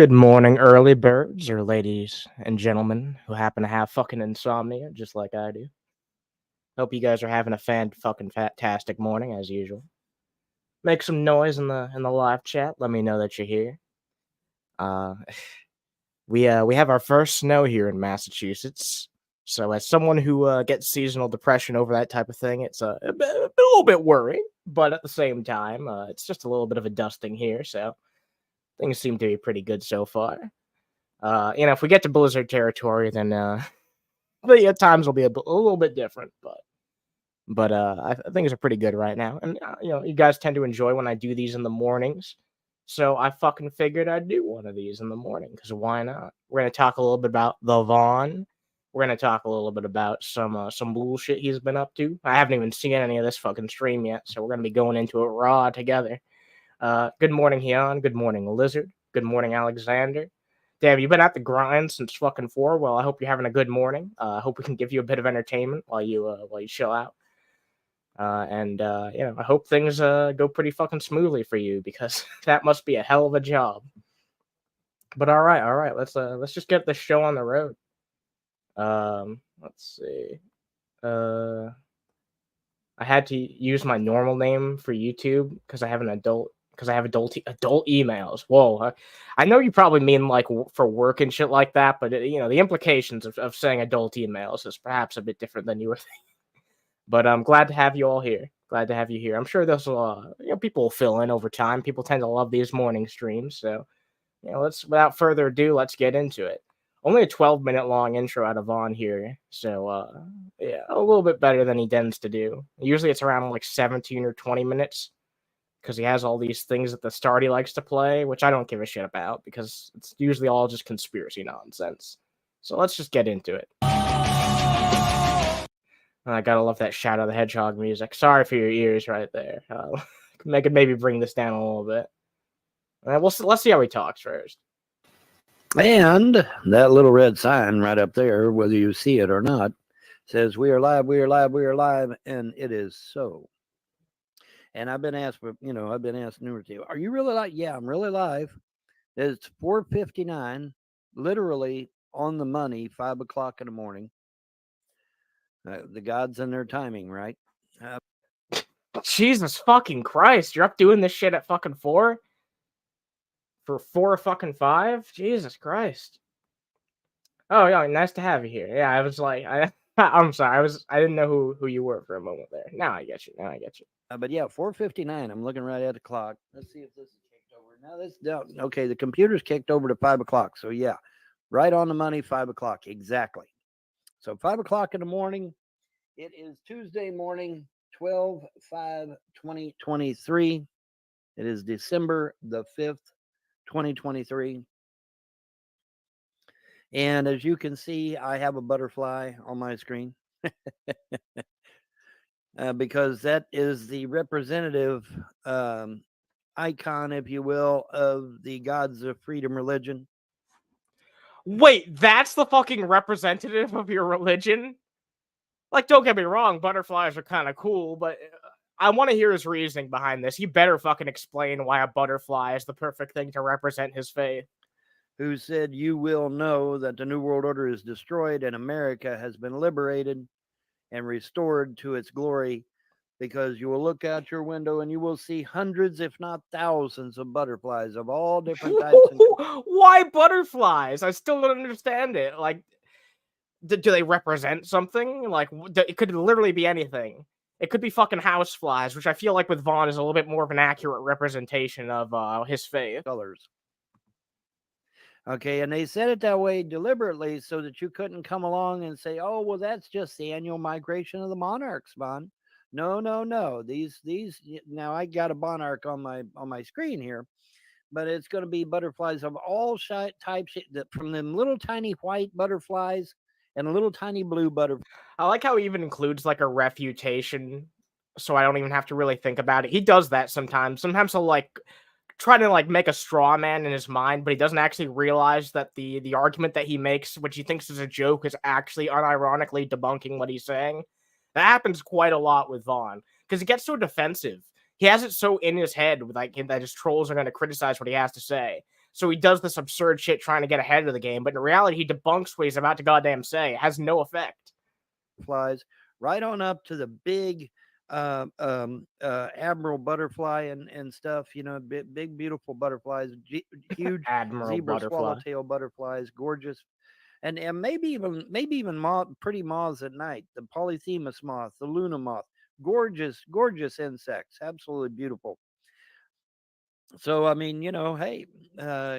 Good morning, early birds, or ladies and gentlemen who happen to have fucking insomnia, just like I do. Hope you guys are having a fantastic morning as usual. Make some noise in the live chat. Let me know that you're here. Uh, we have our first snow here in Massachusetts. So as someone who gets seasonal depression over that type of thing, it's a little bit worrying. But at the same time, it's just a little bit of a dusting here. So things seem to be pretty good so far. If we get to blizzard territory, then the times will be a little bit different, but things are pretty good right now. And you guys tend to enjoy when I do these in the mornings, so I fucking figured I'd do one of these in the morning because why not? We're gonna talk a little bit about the Vaughn. We're gonna talk a little bit about some bullshit he's been up to. I haven't even seen any of this fucking stream yet, so we're gonna be going into it raw together. Good morning, Hyun. Good morning, Lizard. Good morning, Alexander. Damn, you've been at the grind since fucking 4. Well, I hope you're having a good morning. I hope we can give you a bit of entertainment while you chill out. I hope things go pretty fucking smoothly for you because that must be a hell of a job. But all right, let's just get the show on the road. Let's see. I had to use my normal name for YouTube because I have adult emails. Whoa, I know you probably mean like for work and shit like that, but the implications of saying adult emails is perhaps a bit different than you were thinking. But I'm glad to have you all here. Glad to have you here. I'm sure this will, people will fill in over time. People tend to love these morning streams, so let's without further ado, let's get into it. Only a 12-minute long intro out of Vaughn here, so yeah, a little bit better than he tends to do. Usually it's around like 17 or 20 minutes because he has all these things at the start he likes to play, which I don't give a shit about because it's usually all just conspiracy nonsense. So let's just get into it. I gotta love that Shadow the Hedgehog music. Sorry for your ears right there. Maybe bring this down a little bit. Let's see how he talks first. And that little red sign right up there, whether you see it or not, says we are live, we are live, we are live, and it is so. And I've been asked, numerous times, are you really live? Yeah, I'm really live. It's 4:59, literally on the money, 5 o'clock in the morning. The gods and their timing, right? Jesus fucking Christ, you're up doing this shit at fucking 4? For 4 fucking 5? Jesus Christ. Oh yeah, nice to have you here. Yeah, I was like, I'm sorry, I didn't know who you were for a moment there. Now I get you. But yeah, 4:59. I'm looking right at the clock. Let's see if this is kicked over. No, okay. The computer's kicked over to 5 o'clock. So yeah, right on the money, 5 o'clock exactly. So 5 o'clock in the morning. It is Tuesday morning, 12/5/2023. It is December the 5th, 2023. And as you can see, I have a butterfly on my screen. Because that is the representative icon, if you will, of the gods of freedom religion. Wait, that's the fucking representative of your religion? Like, don't get me wrong, butterflies are kind of cool, but I want to hear his reasoning behind this. He better fucking explain why a butterfly is the perfect thing to represent his faith. Who said, you will know that the New World Order is destroyed and America has been liberated and restored to its glory, because you will look out your window and you will see hundreds, if not thousands, of butterflies of all different types. Why butterflies? I still don't understand it. Like, do they represent something? Like, it could literally be anything. It could be fucking houseflies, which I feel like with Vaughn is a little bit more of an accurate representation of his faith. Colors. Okay, and they said it that way deliberately so that you couldn't come along and say, oh, well, that's just the annual migration of the monarchs, Vaughn. No. These now I got a monarch on my screen here, but it's going to be butterflies of all types, from them little tiny white butterflies and a little tiny blue butterfly. I like how he even includes like a refutation, so I don't even have to really think about it. He does that sometimes. Sometimes he'll like try to like make a straw man in his mind, but he doesn't actually realize that the argument that he makes, which he thinks is a joke, is actually unironically debunking what he's saying. That happens quite a lot with Vaughn because he gets so defensive. He has it so in his head, like that his trolls are going to criticize what he has to say. So he does this absurd shit trying to get ahead of the game, but in reality, he debunks what he's about to goddamn say. It has no effect. Flies right on up to the big admiral butterfly and stuff. Big beautiful butterflies, huge Admiral zebra butterfly. swallowtail butterflies, gorgeous. And maybe even pretty moths at night. The polyphemus moth, the Luna moth, gorgeous insects, absolutely beautiful. So I mean, hey,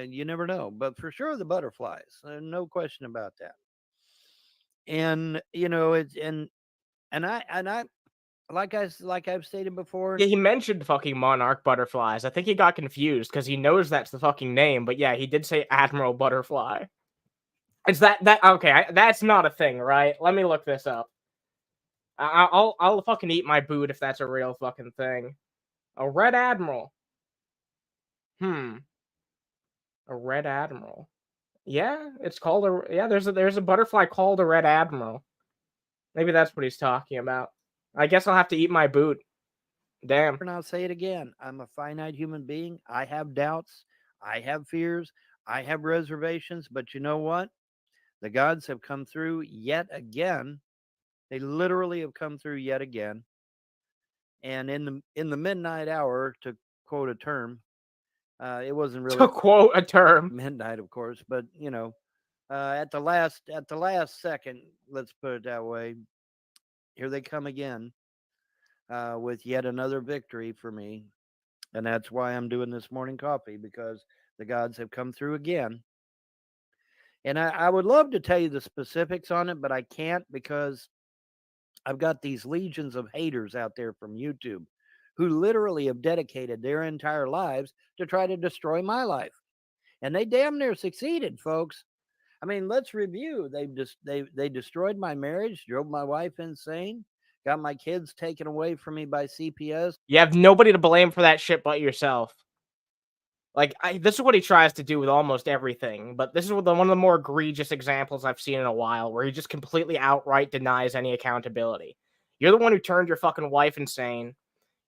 you never know, but for sure the butterflies, no question about that. And it's and I like I've stated before. Yeah, he mentioned fucking monarch butterflies. I think he got confused because he knows that's the fucking name, but yeah, he did say admiral butterfly. Is that okay? That's not a thing, right? Let me look this up. I'll fucking eat my boot if that's a real fucking thing. A red admiral. A red admiral. Yeah, it's called a There's a butterfly called a red admiral. Maybe that's what he's talking about. I guess I'll have to eat my boot. Damn. And I'll say it again. I'm a finite human being. I have doubts. I have fears. I have reservations. But you know what? The gods have come through yet again. They literally have come through yet again. And in the midnight hour, to quote a term, it wasn't really To quote a term. midnight, of course, but at the last second, let's put it that way. Here they come again, with yet another victory for me, and that's why I'm doing this morning coffee, because the gods have come through again. And I would love to tell you the specifics on it, but I can't, because I've got these legions of haters out there from YouTube who literally have dedicated their entire lives to try to destroy my life. And they damn near succeeded, folks. I mean, let's review. They destroyed my marriage, drove my wife insane, got my kids taken away from me by CPS. You have nobody to blame for that shit but yourself. Like, this is what he tries to do with almost everything, but this is one of the more egregious examples I've seen in a while, where he just completely outright denies any accountability. You're the one who turned your fucking wife insane.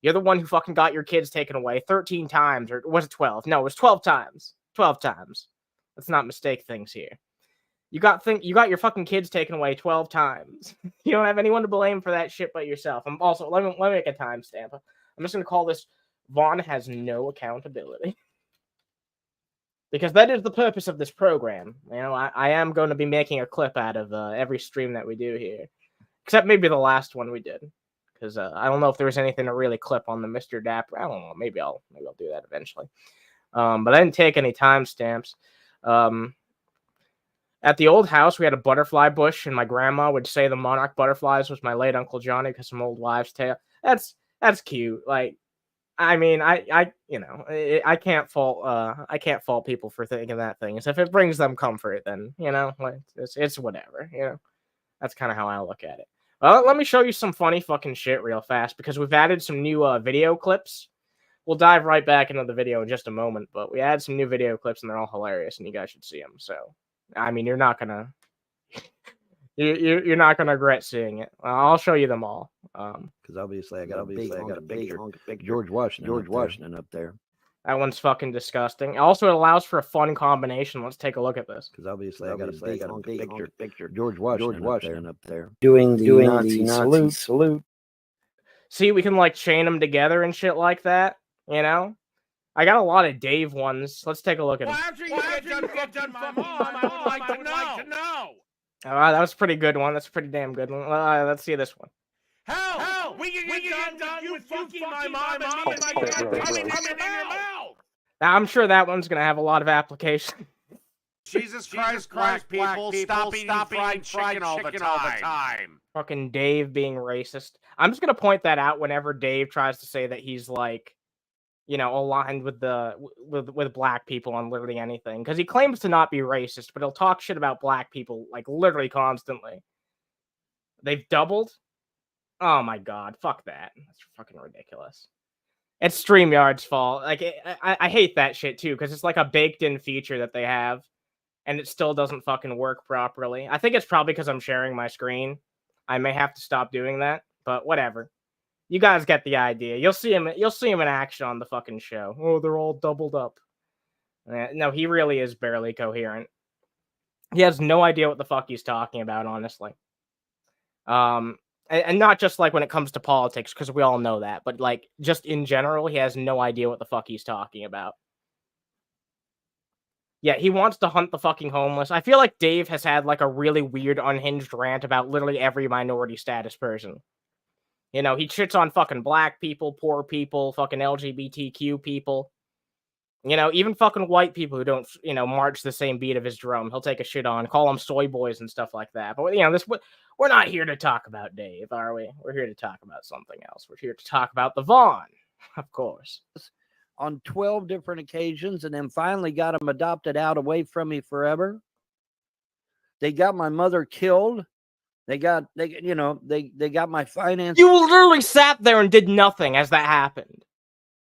You're the one who fucking got your kids taken away 13 times, or was it 12? No, it was 12 times. 12 times. Let's not mistake things here. You got your fucking kids taken away 12 times. You don't have anyone to blame for that shit but yourself. I'm also, let me make a timestamp. I'm just gonna call this Vaughn has no accountability. Because that is the purpose of this program. I am going to be making a clip out of every stream that we do here. Except maybe the last one we did. Because I don't know if there was anything to really clip on the Mr. Dapper. I don't know. Maybe I'll do that eventually. But I didn't take any timestamps. At the old house, we had a butterfly bush, and my grandma would say the monarch butterflies was my late Uncle Johnny because some old wives' tale. That's cute. Like, I mean, I can't fault people for thinking that thing. So if it brings them comfort, then like it's whatever. That's kind of how I look at it. Well, let me show you some funny fucking shit real fast, because we've added some new video clips. We'll dive right back into the video in just a moment, but we added some new video clips and they're all hilarious, and you guys should see them. So, I mean, you're not gonna you're not gonna regret seeing it. I'll show you them all. Because obviously I got a big George Washington up there. That one's fucking disgusting. Also, it allows for a fun combination. Let's take a look at this. Because obviously I got a big picture. George Washington up there. Doing the Nazi salute. See, we can like chain them together and shit like that. I got a lot of Dave ones. Let's take a look at them. After you get done my mom, I would like to know. That was a pretty good one. That's a pretty damn good one. Let's see this one. Hell, we can get done with you fucking my mom and me and my dad coming in your mouth. Now, I'm sure that one's going to have a lot of application. Jesus Christ, black people, stop eating fried chicken all the time. Fucking Dave being racist. I'm just going to point that out whenever Dave tries to say that he's like, aligned with with black people on literally anything. Because he claims to not be racist, but he'll talk shit about black people like literally constantly. They've doubled? Oh my god, fuck that. That's fucking ridiculous. It's StreamYard's fault. Like, I hate that shit too, because it's like a baked-in feature that they have, and it still doesn't fucking work properly. I think it's probably because I'm sharing my screen. I may have to stop doing that, but whatever. You guys get the idea. You'll see him in action on the fucking show. Oh, they're all doubled up. No, he really is barely coherent. He has no idea what the fuck he's talking about, honestly. And not just like when it comes to politics, because we all know that, but like just in general, he has no idea what the fuck he's talking about. Yeah, he wants to hunt the fucking homeless. I feel like Dave has had like a really weird unhinged rant about literally every minority status person. You know, he shits on fucking black people, poor people, fucking LGBTQ people. You know, even fucking white people who don't, march the same beat of his drum. He'll take a shit on, call them soy boys and stuff like that. But, we're not here to talk about Dave, are we? We're here to talk about something else. We're here to talk about the Vaughn, of course. On 12 different occasions, and then finally got him adopted out away from me forever. They got my mother killed. They got my finances. You literally sat there and did nothing as that happened,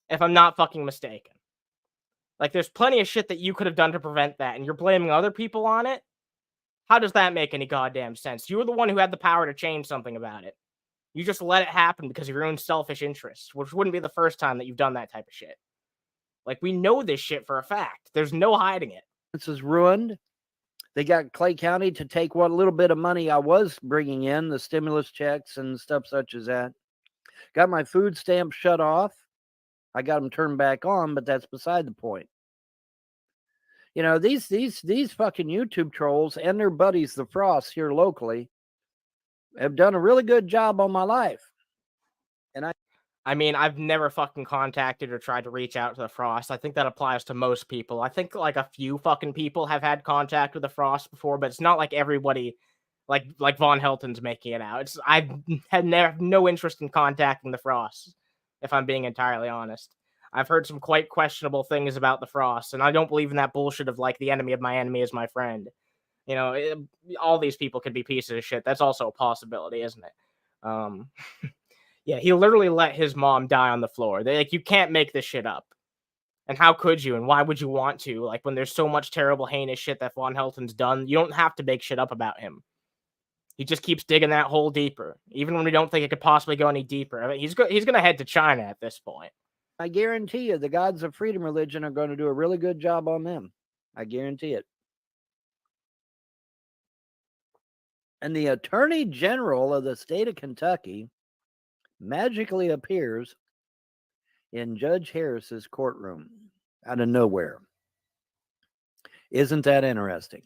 if I'm not fucking mistaken. Like, there's plenty of shit that you could have done to prevent that, and you're blaming other people on it? How does that make any goddamn sense? You were the one who had the power to change something about it. You just let it happen because of your own selfish interests, which wouldn't be the first time that you've done that type of shit. Like, we know this shit for a fact. There's no hiding it. This is ruined. They got Clay County to take what little bit of money I was bringing in, the stimulus checks and stuff such as that. Got my food stamps shut off. I got them turned back on, but that's beside the point. You know, these fucking YouTube trolls and their buddies, the Frosts here locally, have done a really good job on my life. And I mean, I've never fucking contacted or tried to reach out to the Frost. I think that applies to most people. I think like a few fucking people have had contact with the Frost before, but it's not like everybody, like Von Helton's making it out. I've had no interest in contacting the Frost, if I'm being entirely honest. I've heard some quite questionable things about the Frost, and I don't believe in that bullshit of like the enemy of my enemy is my friend. You know, all these people could be pieces of shit. That's also a possibility, isn't it? Yeah, he literally let his mom die on the floor. You can't make this shit up. And how could you? And why would you want to? Like, when there's so much terrible, heinous shit that Von Helton's done, you don't have to make shit up about him. He just keeps digging that hole deeper, even when we don't think it could possibly go any deeper. I mean, he's going to head to China at this point. I guarantee you the Gods of Freedom religion are going to do a really good job on them. I guarantee it. And the Attorney General of the state of Kentucky magically appears in Judge Harris's courtroom out of nowhere. Isn't that interesting?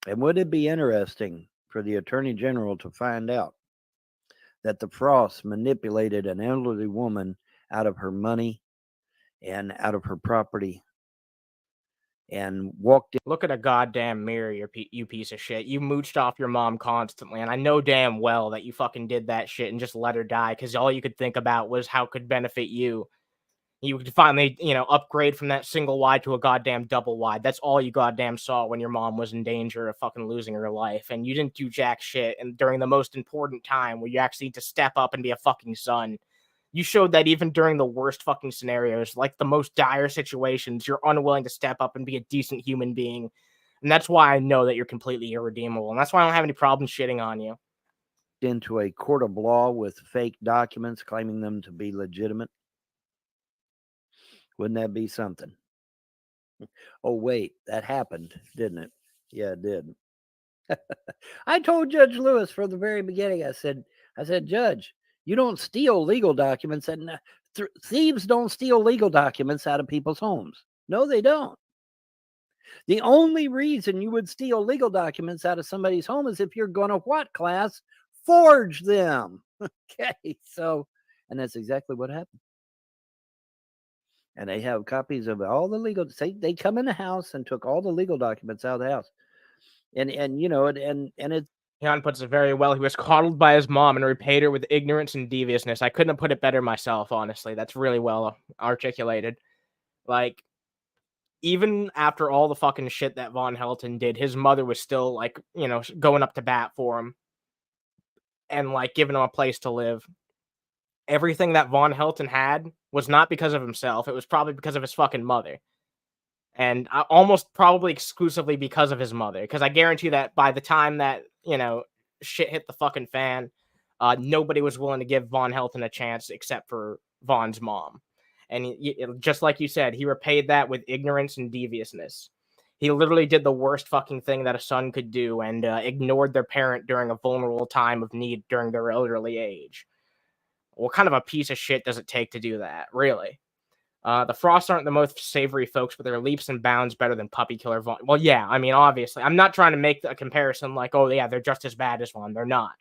And would it be interesting for the Attorney General to find out that the Frosts manipulated an elderly woman out of her money and out of her property and walked in? Look at a goddamn mirror, you piece of shit. You mooched off your mom constantly, and I know damn well that you fucking did that shit and just let her die because all you could think about was how it could benefit you. You could finally, upgrade from that single wide to a goddamn double wide. That's all you goddamn saw when your mom was in danger of fucking losing her life, and you didn't do jack shit. And during the most important time where you actually need to step up and be a fucking son, you showed that even during the worst fucking scenarios, like the most dire situations, you're unwilling to step up and be a decent human being. And that's why I know that you're completely irredeemable. And that's why I don't have any problem shitting on you. Into a court of law with fake documents claiming them to be legitimate. Wouldn't that be something? Oh, wait, that happened, didn't it? Yeah, it did. I told Judge Lewis from the very beginning, I said, Judge, you don't steal legal documents, and thieves don't steal legal documents out of people's homes. No, they don't. The only reason you would steal legal documents out of somebody's home is if you're going to what class? Forge them. Okay, so, and that's exactly what happened. And they have copies of all the legal. They come in the house and took all the legal documents out of the house, and it. Jan puts it very well. He was coddled by his mom and repaid her with ignorance and deviousness. I couldn't have put it better myself, honestly. That's really well articulated. Like, even after all the fucking shit that Von Helton did, his mother was still like, going up to bat for him and like giving him a place to live. Everything that Von Helton had was not because of himself. It was probably because of his fucking mother. And almost probably exclusively because of his mother. Because I guarantee that by the time that, shit hit the fucking fan, nobody was willing to give Von Helton a chance except for Von's mom. And just like you said, he repaid that with ignorance and deviousness. He literally did the worst fucking thing that a son could do and ignored their parent during a vulnerable time of need during their elderly age. What kind of a piece of shit does it take to do that, really? The Frosts aren't the most savory folks, but they're leaps and bounds better than Puppy Killer Vaughn. Well, yeah, I mean, obviously. I'm not trying to make a comparison like, oh, yeah, they're just as bad as Vaughn. They're not.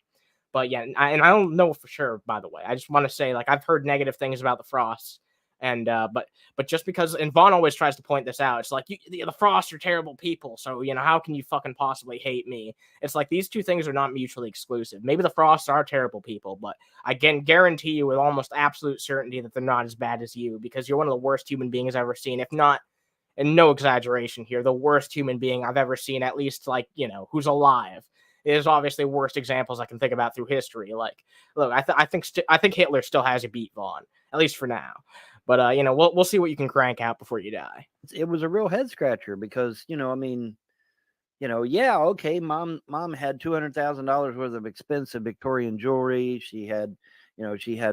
But yeah, and I don't know for sure, by the way. I just want to say, like, I've heard negative things about the Frosts. And but just because, and Vaughn always tries to point this out, it's like the Frosts are terrible people, so how can you fucking possibly hate me? It's like these two things are not mutually exclusive. Maybe the Frosts are terrible people, but I can guarantee you with almost absolute certainty that they're not as bad as you, because you're one of the worst human beings I've ever seen, if not, and no exaggeration here, the worst human being I've ever seen, at least who's alive. There's obviously worst examples I can think about through history. Like, look, I think Hitler still has a beat Vaughn, at least for now. But we'll see what you can crank out before you die. It was a real head scratcher because I mean, yeah, okay, mom had $200,000 worth of expensive Victorian jewelry. She had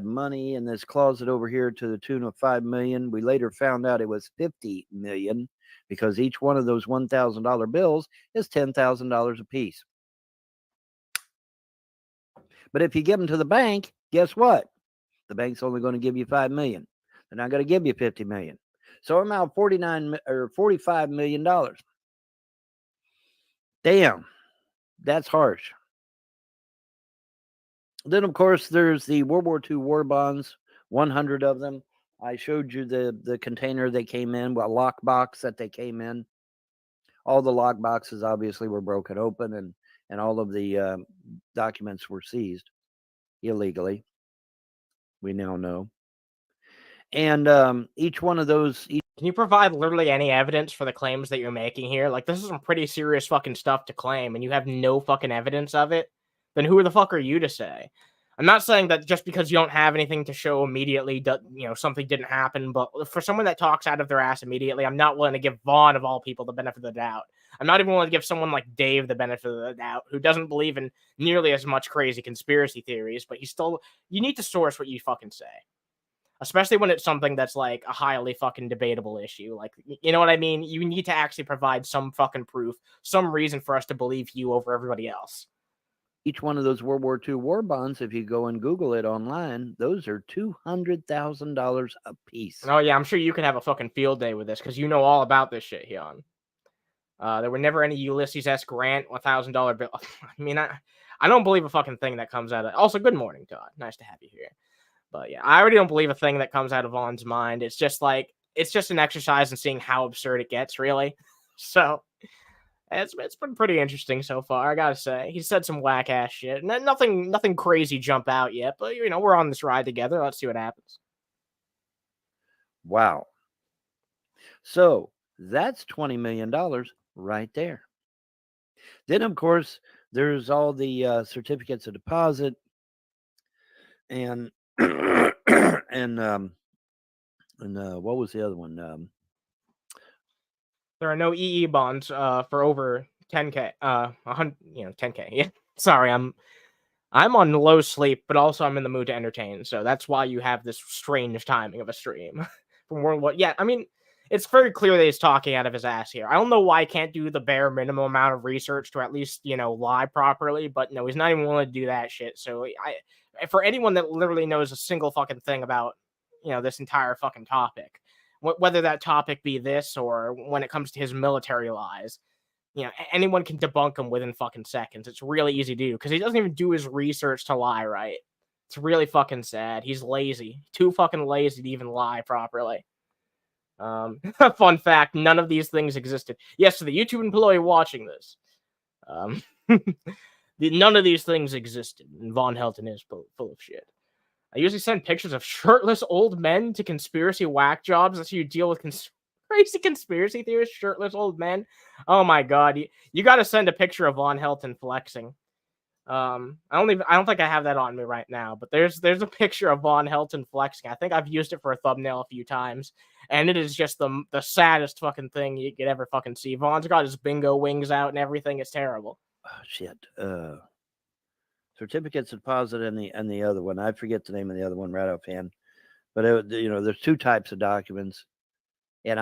money in this closet over here to the tune of $5 million. We later found out it was $50 million because each one of those $1,000 bills is $10,000 a piece. But if you give them to the bank, guess what? The bank's only going to give you $5 million. They're not going to give you $50 million. So I'm out $45 million. Damn, that's harsh. Then, of course, there's the World War II war bonds, 100 of them. I showed you the container they came in, a lockbox that they came in. All the lock boxes obviously were broken open, and all of the documents were seized illegally. We now know. And each one of those... Can you provide literally any evidence for the claims that you're making here? Like, this is some pretty serious fucking stuff to claim, and you have no fucking evidence of it? Then who the fuck are you to say? I'm not saying that just because you don't have anything to show immediately, something didn't happen, but for someone that talks out of their ass immediately, I'm not willing to give Vaughn, of all people, the benefit of the doubt. I'm not even willing to give someone like Dave the benefit of the doubt, who doesn't believe in nearly as much crazy conspiracy theories, but you need to source what you fucking say. Especially when it's something that's like a highly fucking debatable issue. Like, you know what I mean? You need to actually provide some fucking proof, some reason for us to believe you over everybody else. Each one of those World War II war bonds, if you go and Google it online, those are $200,000 a piece. Oh, yeah, I'm sure you could have a fucking field day with this, because you know all about this shit, Hyun. There were never any Ulysses S. Grant $1,000 bill. I mean, I don't believe a fucking thing that comes out of... Also, good morning, Todd. Nice to have you here. But yeah, I already don't believe a thing that comes out of Vaughn's mind. It's just an exercise in seeing how absurd it gets, really. So it's been pretty interesting so far, I gotta say. He said some whack ass shit. Nothing crazy jump out yet, but we're on this ride together. Let's see what happens. Wow. So that's $20 million right there. Then, of course, there's all the certificates of deposit and what was the other one? There are no EE bonds for over 10K. 100, 10K. Yeah. Sorry, I'm on low sleep, but also I'm in the mood to entertain. So that's why you have this strange timing of a stream from World War. Yeah, I mean, it's very clear that he's talking out of his ass here. I don't know why I can't do the bare minimum amount of research to at least, lie properly, but no, he's not even willing to do that shit. So for anyone that literally knows a single fucking thing about, this entire fucking topic, whether that topic be this or when it comes to his military lies, anyone can debunk him within fucking seconds. It's really easy to do because he doesn't even do his research to lie right. It's really fucking sad. He's lazy. Too fucking lazy to even lie properly. Fun fact, none of these things existed. Yes, to the YouTube employee watching this, none of these things existed, and Von Helton is full of shit. I usually send pictures of shirtless old men to conspiracy whack jobs. That's how you deal with crazy conspiracy theorists, shirtless old men. Oh my god, you got to send a picture of Von Helton flexing. I don't think I have that on me right now, but there's a picture of Von Helton flexing. I think I've used it for a thumbnail a few times, and it is just the saddest fucking thing you could ever fucking see. Von's got his bingo wings out and everything. It's terrible. Oh, shit. Certificates of deposit and the other one. I forget the name of the other one right offhand. But there's two types of documents, and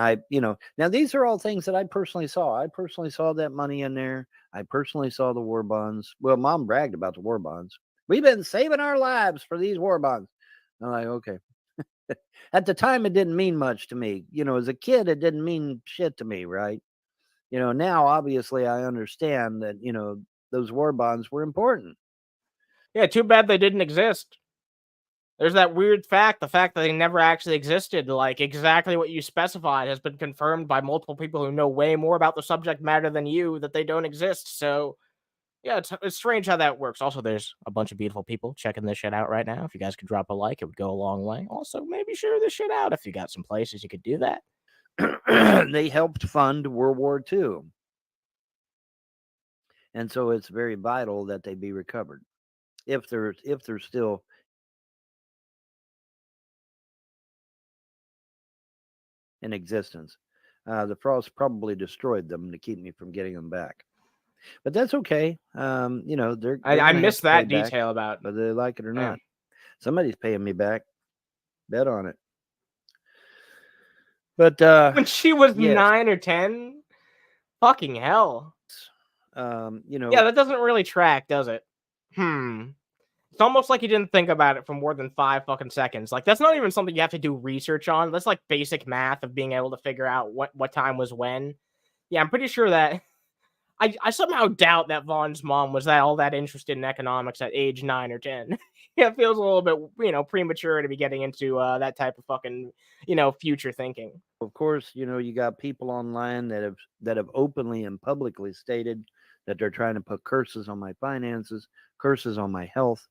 now these are all things that I personally saw. I personally saw that money in there. I personally saw the war bonds. Well, Mom bragged about the war bonds. We've been saving our lives for these war bonds. I'm like, okay. At the time, it didn't mean much to me. As a kid, it didn't mean shit to me, right? Now obviously I understand that, those war bonds were important. Yeah, too bad they didn't exist. There's that weird fact, the fact that they never actually existed, like exactly what you specified has been confirmed by multiple people who know way more about the subject matter than you, that they don't exist. So yeah, it's strange how that works. Also, there's a bunch of beautiful people checking this shit out right now. If you guys could drop a like, it would go a long way. Also, maybe share this shit out if you got some places you could do that. They helped fund World War II. And so it's very vital that they be recovered. If they're still in existence. The frost probably destroyed them to keep me from getting them back. But that's okay. They're I gonna missed have to that pay back, detail about whether they like it or Yeah. not. Somebody's paying me back. Bet on it. But when she was yes. 9 or 10. Fucking hell. Yeah, that doesn't really track, does it? It's almost like you didn't think about it for more than 5 fucking seconds. Like, that's not even something you have to do research on. That's like basic math of being able to figure out what time was when. Yeah, I'm pretty sure that I somehow doubt that Vaughn's mom was all that interested in economics at age 9 or 10. Yeah, it feels a little bit, premature to be getting into that type of fucking, future thinking. Of course, you got people online that have openly and publicly stated that they're trying to put curses on my finances, curses on my health,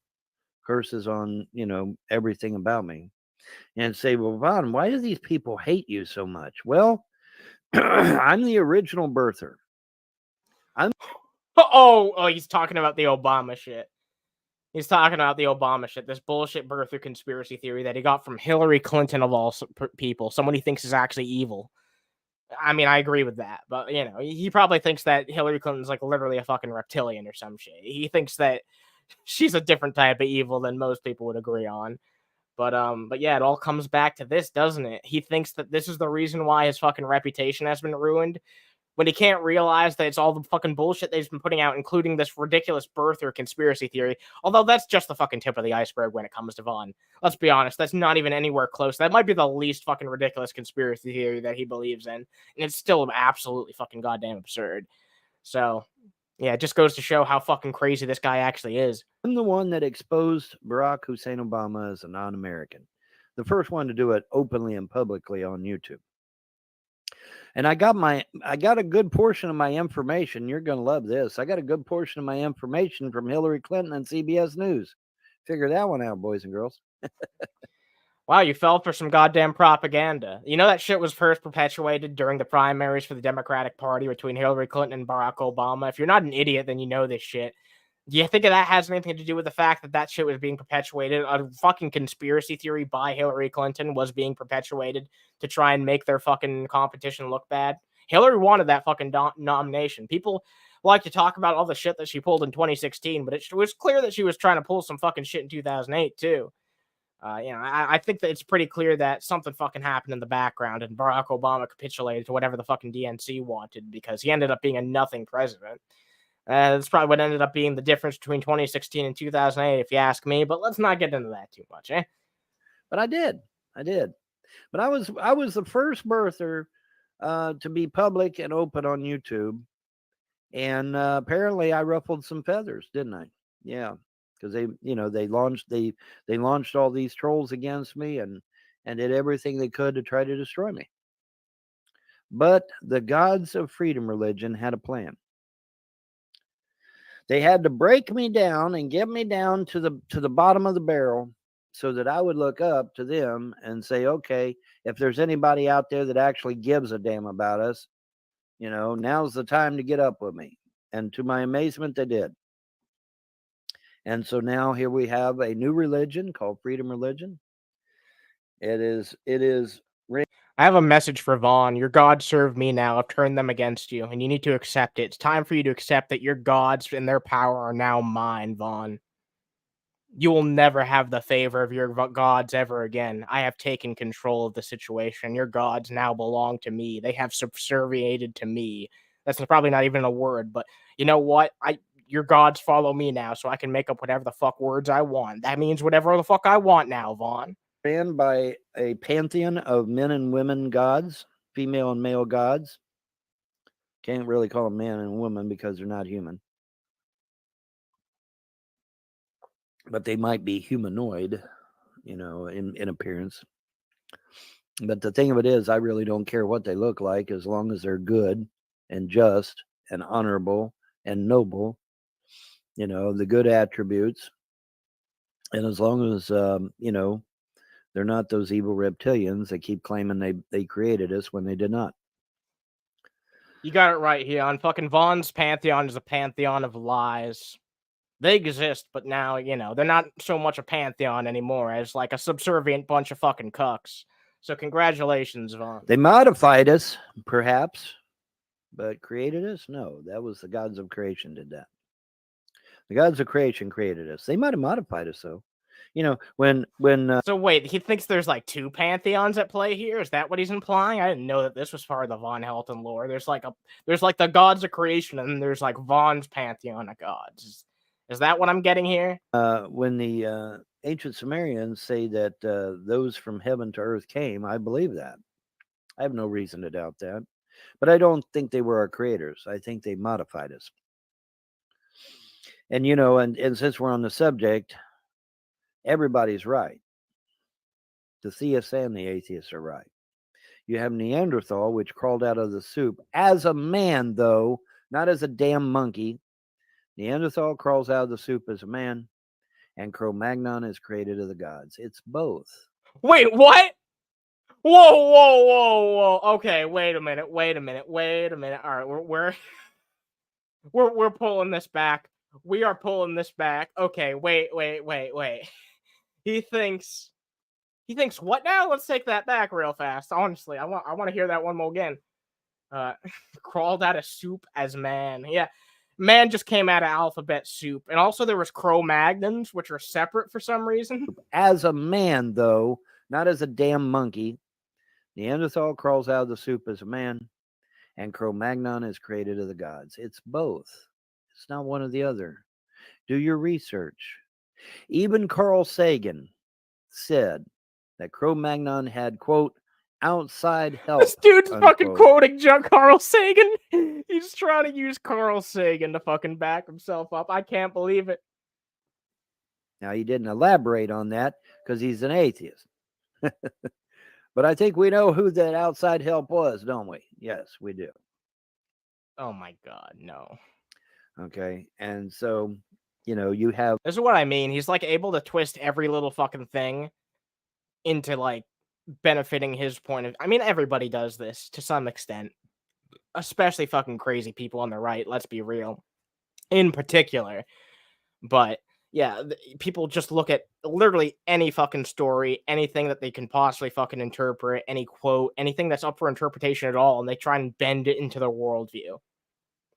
curses on, everything about me, and say, well, Vaughn, why do these people hate you so much? Well, I'm the original birther. Oh, he's talking about the Obama shit. He's talking about the Obama shit, this bullshit birther conspiracy theory that he got from Hillary Clinton of all people, someone he thinks is actually evil. I mean, I agree with that, but he probably thinks that Hillary Clinton's like literally a fucking reptilian or some shit. He thinks that she's a different type of evil than most people would agree on. But yeah, it all comes back to this, doesn't it? He thinks that this is the reason why his fucking reputation has been ruined, when he can't realize that it's all the fucking bullshit that he's been putting out, including this ridiculous birther conspiracy theory. Although that's just the fucking tip of the iceberg when it comes to Vaughn. Let's be honest, that's not even anywhere close. That might be the least fucking ridiculous conspiracy theory that he believes in, and it's still absolutely fucking goddamn absurd. So, yeah, it just goes to show how fucking crazy this guy actually is. I'm the one that exposed Barack Hussein Obama as a non-American. The first one to do it openly and publicly on YouTube. And I got a good portion of my information. You're going to love this. I got a good portion of my information from Hillary Clinton and CBS News. Figure that one out, boys and girls. Wow, you fell for some goddamn propaganda. You know that shit was first perpetuated during the primaries for the Democratic Party between Hillary Clinton and Barack Obama. If you're not an idiot, then you know this shit. Do you think that has anything to do with the fact that shit was being perpetuated? A fucking conspiracy theory by Hillary Clinton was being perpetuated to try and make their fucking competition look bad. Hillary wanted that fucking nomination. People like to talk about all the shit that she pulled in 2016, but it was clear that she was trying to pull some fucking shit in 2008 too. I think that it's pretty clear that something fucking happened in the background and Barack Obama capitulated to whatever the fucking DNC wanted because he ended up being a nothing president. That's probably what ended up being the difference between 2016 and 2008, if you ask me. But let's not get into that too much, eh? But I did. But I was the first birther to be public and open on YouTube, and apparently I ruffled some feathers, didn't I? Yeah, because they launched all these trolls against me and did everything they could to try to destroy me. But the gods of freedom religion had a plan. They had to break me down and get me down to the bottom of the barrel so that I would look up to them and say, okay, if there's anybody out there that actually gives a damn about us, now's the time to get up with me. And to my amazement, they did. And so now here we have a new religion called freedom religion. It is I have a message for Vaughn. Your gods serve me now. I've turned them against you, and you need to accept it. It's time for you to accept that your gods and their power are now mine, Vaughn. You will never have the favor of your gods ever again. I have taken control of the situation. Your gods now belong to me. They have subserviated to me. That's probably not even a word, but you know what? Your gods follow me now, so I can make up whatever the fuck words I want. That means whatever the fuck I want now, Vaughn. Ran by a pantheon of men and women gods, female and male gods. Can't really call them man and woman because they're not human. But they might be humanoid, in appearance. But the thing of it is, I really don't care what they look like as long as they're good and just and honorable and noble, the good attributes. And as long as, they're not those evil reptilians that keep claiming they created us when they did not. You got it right here. On fucking Vaughn's pantheon is a pantheon of lies. They exist, but now, they're not so much a pantheon anymore as like a subservient bunch of fucking cucks. So congratulations, Vaughn. They modified us, perhaps, but created us? No, that was the gods of creation did that. The gods of creation created us. They might have modified us, though. When So wait, he thinks there's like two pantheons at play here? Is that what he's implying? I didn't know that this was part of the Von Helton lore. There's like the gods of creation, and then there's like Vaughn's pantheon of gods. Is that what I'm getting here? When the ancient Sumerians say that those from heaven to earth came, I believe that. I have no reason to doubt that. But I don't think they were our creators. I think they modified us. And, and since we're on the subject, everybody's right. The theists and the atheists are right. You have Neanderthal, which crawled out of the soup as a man, though, not as a damn monkey. Neanderthal crawls out of the soup as a man, and Cro-Magnon is created of the gods. It's both. Wait, what? Whoa. Okay, wait a minute. All right, we're pulling this back. We are pulling this back. Okay, wait. He thinks what now? Let's take that back real fast. Honestly, I want to hear that one more again. Crawled out of soup as man. Yeah. Man just came out of alphabet soup. And also there was Cro-Magnons, which are separate for some reason. As a man, though, not as a damn monkey. Neanderthal crawls out of the soup as a man, and Cro-Magnon is created of the gods. It's both. It's not one or the other. Do your research. Even Carl Sagan said that Cro-Magnon had, quote, outside help. This dude's unquote. fucking quoting Carl Sagan. He's trying to use Carl Sagan to fucking back himself up. I can't believe it. Now, he didn't elaborate on that because he's an atheist. But I think we know who that outside help was, don't we? Yes, we do. Oh my God, no. Okay. And so, you have... This is what I mean. He's like able to twist every little fucking thing into like benefiting his point of... I mean, everybody does this to some extent. Especially fucking crazy people on the right, let's be real. In particular. But... yeah, people just look at literally any fucking story, anything that they can possibly fucking interpret, any quote, anything that's up for interpretation at all, and they try and bend it into their worldview.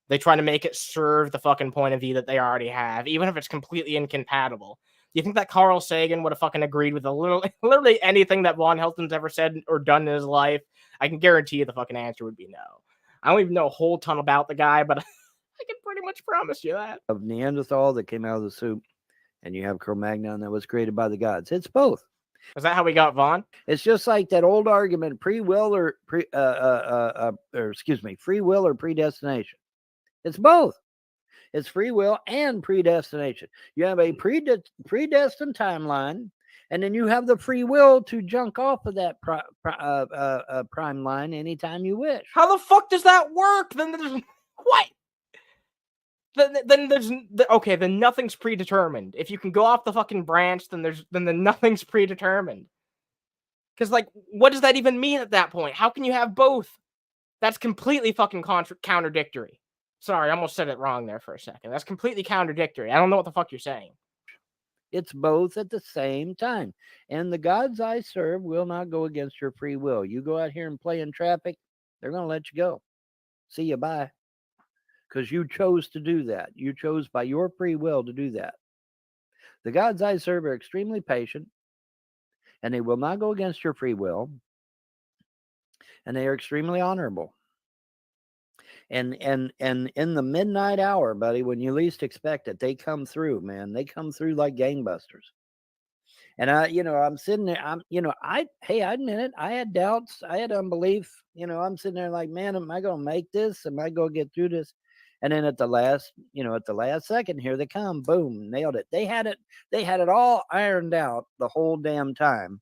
They try to make it serve the fucking point of view that they already have, even if it's completely incompatible. Do you think that Carl Sagan would have fucking agreed with literally anything that Von Helton's ever said or done in his life? I can guarantee you the fucking answer would be no. I don't even know a whole ton about the guy, but I can pretty much promise you that. Of Neanderthal that came out of the soup, and you have Cro-Magnon that was created by the gods. It's both. Is that how we got Vaughn? It's just like that old argument: free will or predestination. It's both. It's free will and predestination. You have a predestined timeline, and then you have the free will to junk off of that prime line anytime you wish. How the fuck does that work? Then there's what? Then there's okay. Then nothing's predetermined. If you can go off the fucking branch, then nothing's predetermined. Because like, what does that even mean at that point? How can you have both? That's completely fucking contradictory. Sorry, I almost said it wrong there for a second. That's completely contradictory. I don't know what the fuck you're saying. It's both at the same time. And the gods I serve will not go against your free will. You go out here and play in traffic, they're going to let you go. See you, bye. Because you chose to do that. You chose by your free will to do that. The gods I serve are extremely patient, and they will not go against your free will, and they are extremely honorable. And in the midnight hour, buddy, when you least expect it, they come through, man. They come through like gangbusters. And I'm sitting there. I admit it. I had doubts. I had unbelief. I'm sitting there like, man, am I going to make this? Am I going to get through this? And then at the last second, here they come. Boom, nailed it. They had it all ironed out the whole damn time.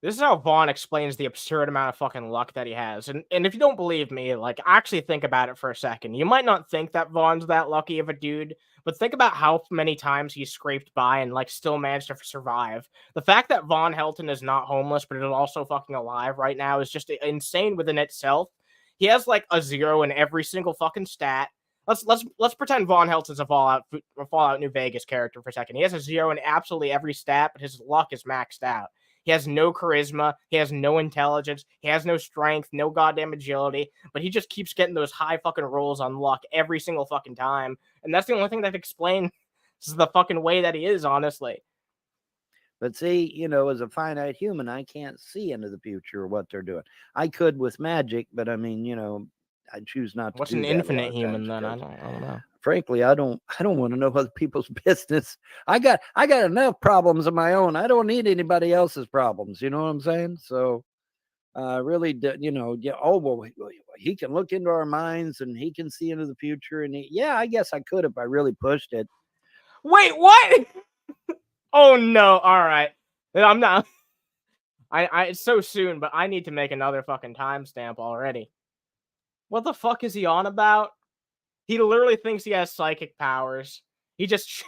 This is how Vaughn explains the absurd amount of fucking luck that he has. And if you don't believe me, like, actually think about it for a second. You might not think that Vaughn's that lucky of a dude, but think about how many times he's scraped by and, like, still managed to survive. The fact that Von Helton is not homeless, but is also fucking alive right now is just insane within itself. He has, like, a 0 in every single fucking stat. Let's pretend Von Helton's a Fallout New Vegas character for a second. He has a 0 in absolutely every stat, but his luck is maxed out. He has no charisma. He has no intelligence. He has no strength, no goddamn agility. But he just keeps getting those high fucking rolls on luck every single fucking time. And that's the only thing that explains the fucking way that he is, honestly. But see, as a finite human, I can't see into the future or what they're doing. I could with magic, but I mean, I choose not to. What's do an that infinite human then? I don't know. Frankly, I don't want to know other people's business. I got enough problems of my own. I don't need anybody else's problems. You know what I'm saying? So, really, well, he can look into our minds and he can see into the future. And I guess I could if I really pushed it. Wait, what? Oh no! All right, I'm not. It's so soon, but I need to make another fucking timestamp already. What the fuck is he on about? He literally thinks he has psychic powers. He just...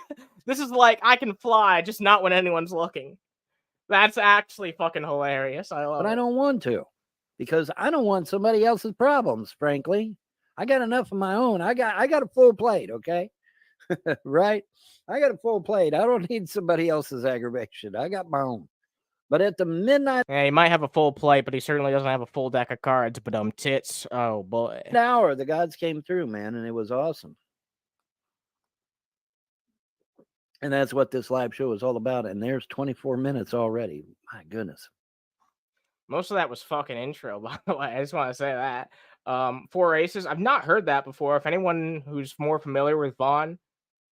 This is like, I can fly, just not when anyone's looking. That's actually fucking hilarious. I love it. But I don't want to. Because I don't want somebody else's problems, frankly. I got enough of my own. I got a full plate, okay? Right? I got a full plate. I don't need somebody else's aggravation. I got my own. But at the midnight... Yeah, he might have a full plate, but he certainly doesn't have a full deck of cards. But tits. Oh, boy. Hour, the gods came through, man, and it was awesome. And that's what this live show is all about. And there's 24 minutes already. My goodness. Most of that was fucking intro, by the way. I just want to say that. 4 Aces. I've not heard that before. If anyone who's more familiar with Vaughn...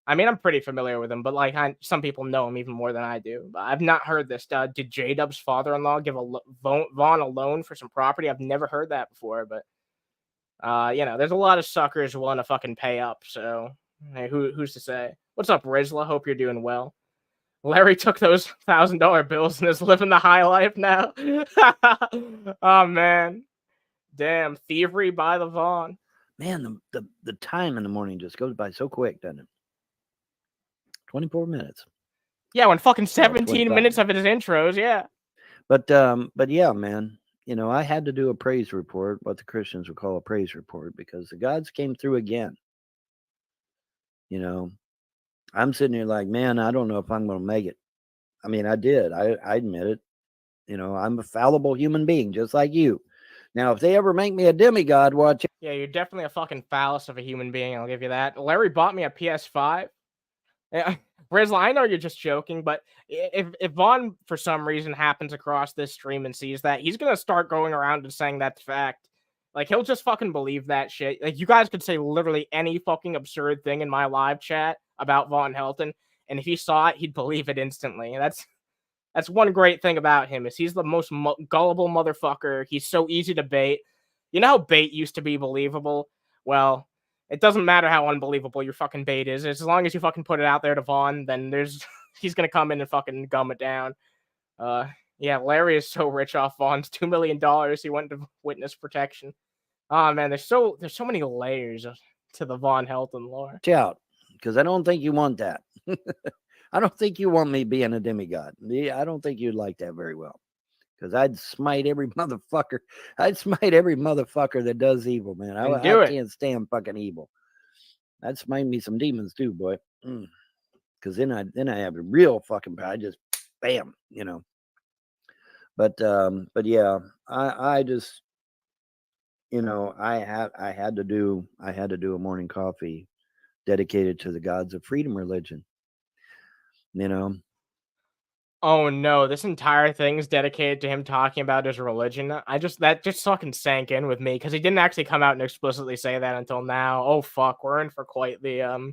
I mean, I'm pretty familiar with him, but like some people know him even more than I do. But I've not heard this. Did J-Dub's father-in-law give Vaughn a loan for some property? I've never heard that before, but there's a lot of suckers willing to fucking pay up. So hey, who's to say? What's up, Rizla? Hope you're doing well. Larry took those $1,000 bills and is living the high life now. Oh man, damn, thievery by the Vaughn. Man, the time in the morning just goes by so quick, doesn't it? 24 minutes. Yeah, when fucking 17 minutes of his intros, yeah. But yeah, man, I had to do a praise report, what the Christians would call a praise report, because the gods came through again. I'm sitting here like, man, I don't know if I'm going to make it. I mean, I did. I admit it. I'm a fallible human being, just like you. Now, if they ever make me a demigod, watch it. Yeah, you're definitely a fucking phallus of a human being, I'll give you that. Larry bought me a PS5. Rizla, I know you're just joking, but if Vaughn for some reason happens across this stream and sees that, he's gonna start going around and saying that's fact. Like, he'll just fucking believe that shit. Like, you guys could say literally any fucking absurd thing in my live chat about Von Helton, and if he saw it, he'd believe it instantly. That's one great thing about him, is he's the most gullible motherfucker. He's so easy to bait. You know how bait used to be believable? Well, it doesn't matter how unbelievable your fucking bait is. As long as you fucking put it out there to Vaughn, then he's gonna come in and fucking gum it down. Yeah, Larry is so rich off Vaughn's $2 million. He went to witness protection. Oh man, there's so many layers to the Von Helton lore. Watch out, because I don't think you want that. I don't think you want me being a demigod. I don't think you'd like that very well. Because I'd smite every motherfucker. I'd smite every motherfucker that does evil, man. I can't stand fucking evil. I'd smite me some demons too, boy. Because then I have a real fucking power. I just bam, But yeah, I just I had to do a morning coffee dedicated to the gods of freedom religion. Oh no, this entire thing is dedicated to him talking about his religion. That just fucking sank in with me because he didn't actually come out and explicitly say that until now. Oh fuck, we're in for quite the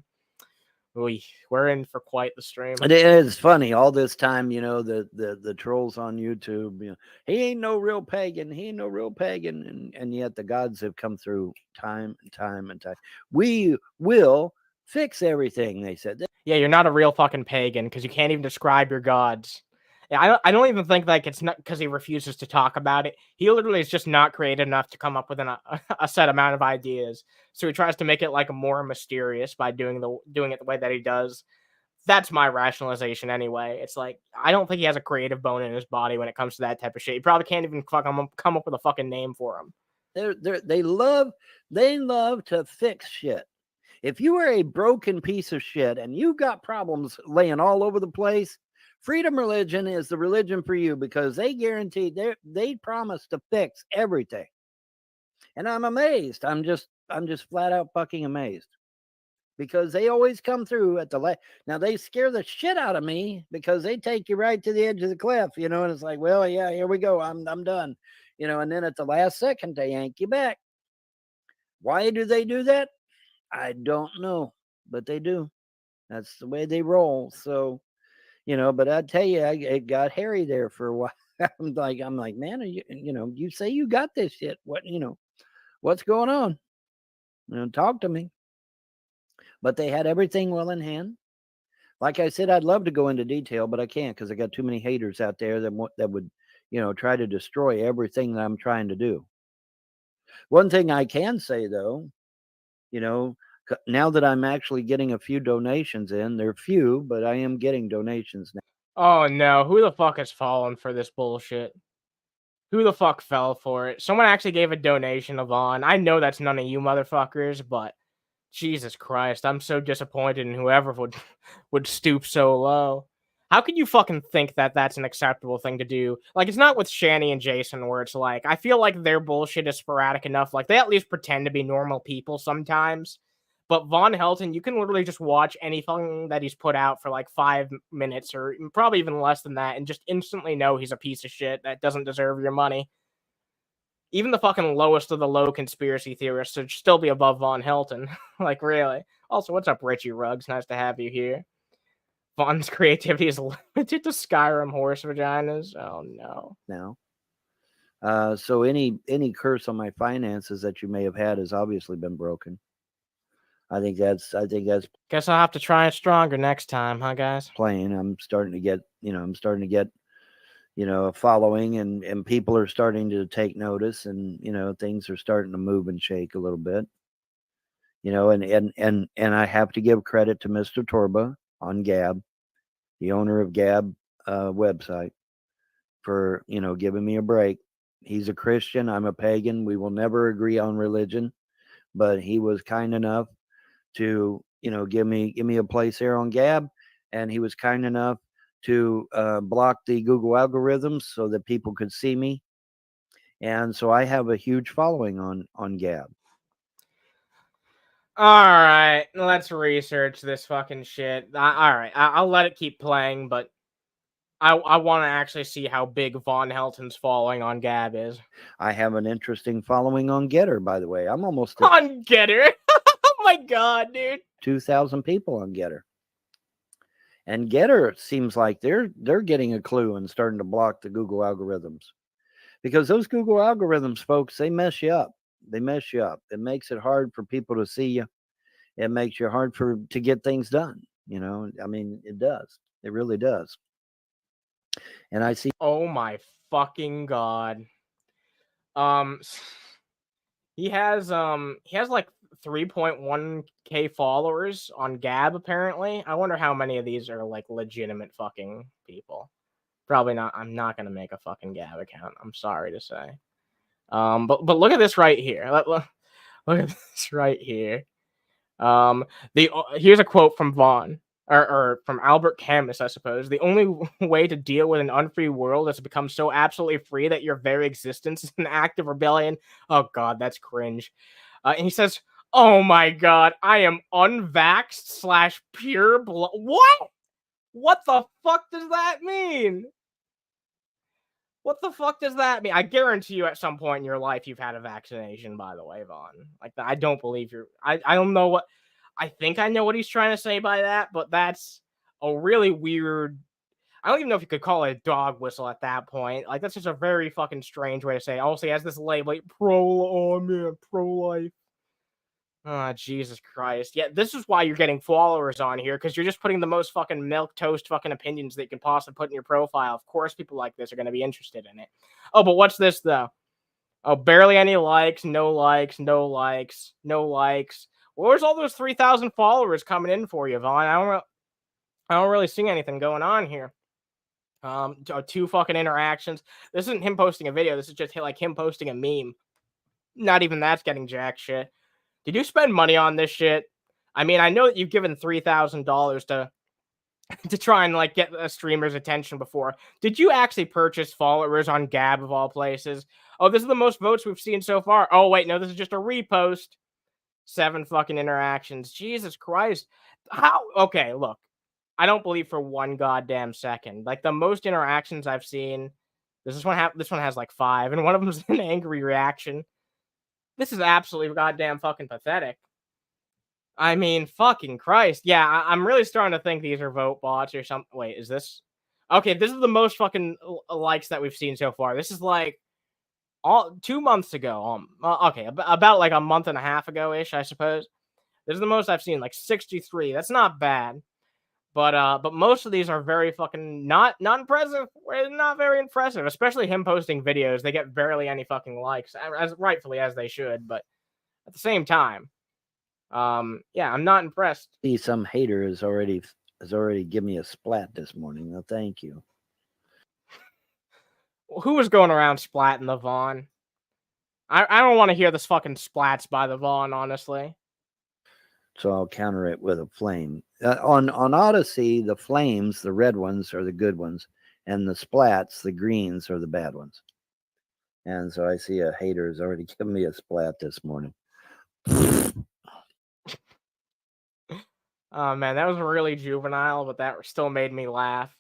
we're in for quite the stream. It is funny all this time, the trolls on YouTube, he ain't no real pagan, and yet the gods have come through time and time and time. We will fix everything, they said. Yeah, you're not a real fucking pagan because you can't even describe your gods. Yeah, I don't even think like it's not because he refuses to talk about it. He literally is just not creative enough to come up with a set amount of ideas. So he tries to make it like more mysterious by doing it the way that he does. That's my rationalization anyway. It's like I don't think he has a creative bone in his body when it comes to that type of shit. He probably can't even come up with a fucking name for him. They love to fix shit. If you are a broken piece of shit and you've got problems laying all over the place, Freedom Religion is the religion for you because they guarantee they promise to fix everything. And I'm amazed. I'm just flat out fucking amazed. Because they always come through at the now they scare the shit out of me because they take you right to the edge of the cliff, and it's like, well, yeah, here we go. I'm done. And then at the last second they yank you back. Why do they do that? I don't know, but they do. That's the way they roll. So, but I tell you, it got hairy there for a while. I'm like, man, you say you got this shit. What's going on? Talk to me. But they had everything well in hand. Like I said, I'd love to go into detail, but I can't because I got too many haters out there that would, try to destroy everything that I'm trying to do. One thing I can say though, now that I'm actually getting a few donations in, they're few, but I am getting donations now. Oh no, who the fuck has fallen for this bullshit? Who the fuck fell for it? Someone actually gave a donation to Vaughn. I know that's none of you motherfuckers, but Jesus Christ, I'm so disappointed in whoever would stoop so low. How could you fucking think that that's an acceptable thing to do? Like, it's not with Shani and Jason where it's like, I feel like their bullshit is sporadic enough. Like, they at least pretend to be normal people sometimes. But Von Helton, you can literally just watch anything that he's put out for like 5 minutes or probably even less than that and just instantly know he's a piece of shit that doesn't deserve your money. Even the fucking lowest of the low conspiracy theorists should still be above Von Helton. Like, really. Also, what's up, Richie Ruggs? Nice to have you here. Von's creativity is limited to Skyrim horse vaginas. Oh, no. Now. So any curse on my finances that you may have had has obviously been broken. I think that's. Guess I'll have to try it stronger next time, huh, guys? Plain. I'm starting to get. A following, and people are starting to take notice, and things are starting to move and shake a little bit. And I have to give credit to Mr. Torba on Gab, the owner of Gab website, for giving me a break. He's a Christian. I'm a pagan. We will never agree on religion, but he was kind enough to give me a place there on Gab, and he was kind enough to block the Google algorithms so that people could see me. And so I have a huge following on Gab. All right, let's research this fucking shit. All right, I'll let it keep playing, but I want to actually see how big Von Helton's following on Gab is. I have an interesting following on Getter, by the way. I'm almost on Getter. Oh my god, dude! 2,000 people on Getter. And Getter seems like they're getting a clue and starting to block the Google algorithms. Because those Google algorithms, folks, they mess you up. They mess you up. It makes it hard for people to see you. It makes you hard to get things done. I mean, it does. It really does. And I see. Oh my fucking god. He has like 3.1k followers on Gab apparently. I wonder how many of these are like legitimate fucking people. Probably not. I'm not gonna make a fucking Gab account. I'm sorry to say. But look at this right here. Look at this right here. Here's a quote from Vaughn. Or from Albert Camus, I suppose. The only way to deal with an unfree world is to become so absolutely free that your very existence is an act of rebellion. Oh god, that's cringe. And he says, "Oh my god, I am unvaxxed / pure blood." What? What the fuck does that mean? What the fuck does that mean? I guarantee you at some point in your life you've had a vaccination, by the way, Vaughn. Like, I don't believe you're... I don't know what... I think I know what he's trying to say by that, but that's a really weird... I don't even know if you could call it a dog whistle at that point. Like, that's just a very fucking strange way to say it. Also, he has this label, like, pro-life. Oh, Jesus Christ. Yeah, this is why you're getting followers on here, because you're just putting the most fucking milquetoast fucking opinions that you can possibly put in your profile. Of course, people like this are going to be interested in it. Oh, but what's this, though? Oh, barely any likes, no likes, no likes, no likes. Where's all those 3,000 followers coming in for you, Vaughn? I don't really see anything going on here. 2 fucking interactions. This isn't him posting a video. This is just like him posting a meme. Not even that's getting jack shit. Did you spend money on this shit? I mean, I know that you've given $3,000 to try and like get a streamer's attention before. Did you actually purchase followers on Gab of all places? Oh, this is the most votes we've seen so far. Oh, wait, no, this is just a repost. 7 fucking interactions. Jesus Christ. How? Okay, look. I don't believe for one goddamn second. Like, the most interactions I've seen, this one has like 5, and one of them is an angry reaction. This is absolutely goddamn fucking pathetic. I mean, fucking Christ. Yeah, I'm really starting to think these are vote bots or something. Wait, is this? Okay, this is the most fucking likes that we've seen so far. This is like 2 months ago. Okay, about like a month and a half ago-ish, I suppose. This is the most I've seen, like 63. That's not bad. But most of these are very fucking not impressive. Not very impressive, especially him posting videos. They get barely any fucking likes, as rightfully as they should. But at the same time, yeah, I'm not impressed. See, some hater has already given me a splat this morning. No, thank you. Who was going around splatting the Vaughn? I don't want to hear this fucking splats by the Vaughn, honestly. So I'll counter it with a flame. On Odyssey, the flames, the red ones, are the good ones, and the splats, the greens, are the bad ones. And so I see a hater has already given me a splat this morning. Oh man, that was really juvenile, but that still made me laugh.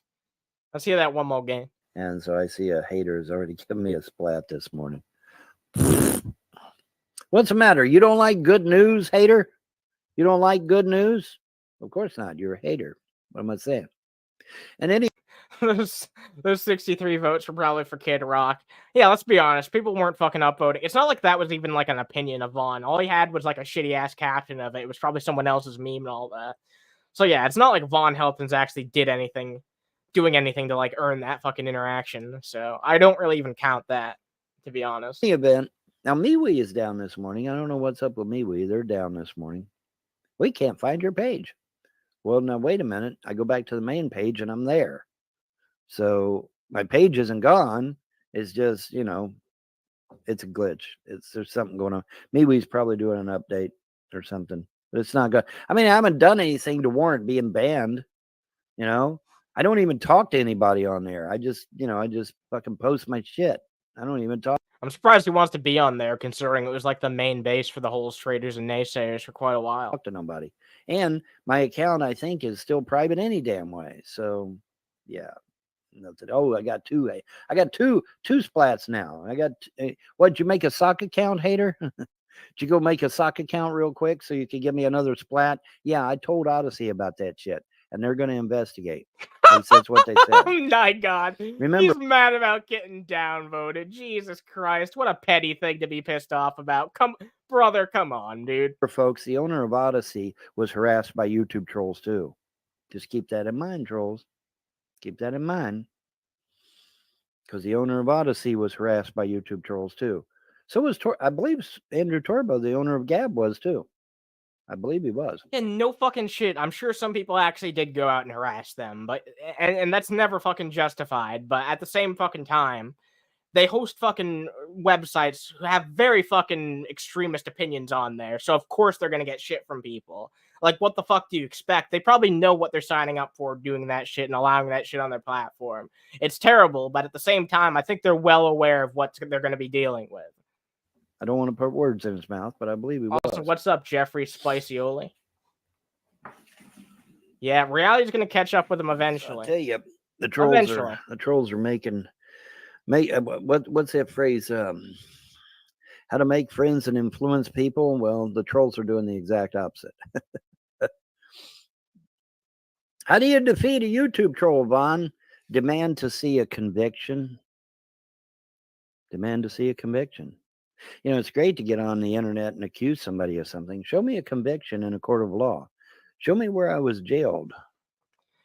Let's hear that one more game. And so I see a hater has already given me a splat this morning. What's the matter? You don't like good news, hater? You don't like good news? Of course not. You're a hater. What am I saying? And any those 63 votes were probably for Kid Rock. Yeah, let's be honest. People weren't fucking upvoting. It's not like that was even like an opinion of Vaughn. All he had was like a shitty ass caption of it. It was probably someone else's meme and all that. So yeah, it's not like Vaughn Helton's actually doing anything to like earn that fucking interaction. So I don't really even count that, to be honest. the event. Now MeWe is down this morning. I don't know what's up with MeWe. They're down this morning. We can't find your page. Well, now wait a minute. I go back to the main page and I'm there. So my page isn't gone. It's just, you know, it's a glitch. There's something going on. MeWe's probably doing an update or something, but it's not good. I mean, I haven't done anything to warrant being banned. You know, I don't even talk to anybody on there. I just fucking post my shit. I don't even talk. I'm surprised he wants to be on there, considering it was like the main base for the whole traders and naysayers for quite a while. Talk to nobody. And my account, I think, is still private any damn way. So, yeah. Nothing. Oh, I got two splats now. I got what? You make a sock account, hater? Did you go make a sock account real quick so you could give me another splat? Yeah, I told Odyssey about that shit, and they're going to investigate. At least that's what they said. Oh my God. Remember, he's mad about getting downvoted. Jesus Christ, what a petty thing to be pissed off about. Brother, come on, dude. Folks, the owner of Odyssey was harassed by YouTube trolls too. Just keep that in mind, trolls. Keep that in mind. Because the owner of Odyssey was harassed by YouTube trolls too. So was I believe Andrew Torbo, the owner of Gab, was too. I believe he was. Yeah, no fucking shit. I'm sure some people actually did go out and harass them, but and that's never fucking justified. But at the same fucking time, they host fucking websites who have very fucking extremist opinions on there. So of course they're gonna get shit from people. Like, what the fuck do you expect? They probably know what they're signing up for doing that shit and allowing that shit on their platform. It's terrible, but at the same time, I think they're well aware of what they're going to be dealing with. I don't want to put words in his mouth, but I believe he was. Also, what's up, Jeffrey Spicioli? Yeah, reality's going to catch up with him I eventually. tell you, the trolls are making what's that phrase? How to make friends and influence people? Well, the trolls are doing the exact opposite. How do you defeat a YouTube troll, Vaughn? Demand to see a conviction. Demand to see a conviction. You know, it's great to get on the internet and accuse somebody of something. Show me a conviction in a court of law. Show me where I was jailed.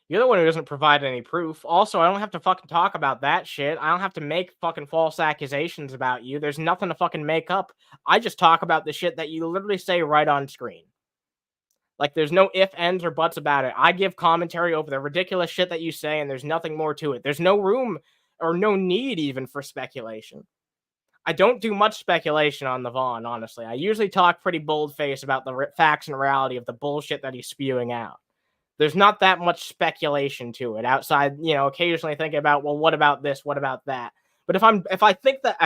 You're the one who doesn't provide any proof. Also, I don't have to fucking talk about that shit. I don't have to make fucking false accusations about you. There's nothing to fucking make up. I just talk about the shit that you literally say right on screen. Like, there's no ifs, ands, or buts about it. I give commentary over the ridiculous shit that you say, and there's nothing more to it. There's no room or no need even for speculation. I don't do much speculation on the Vaughn, honestly. I usually talk pretty bold-faced about the facts and reality of the bullshit that he's spewing out. There's not that much speculation to it outside, occasionally thinking about, well, what about this? What about that? But if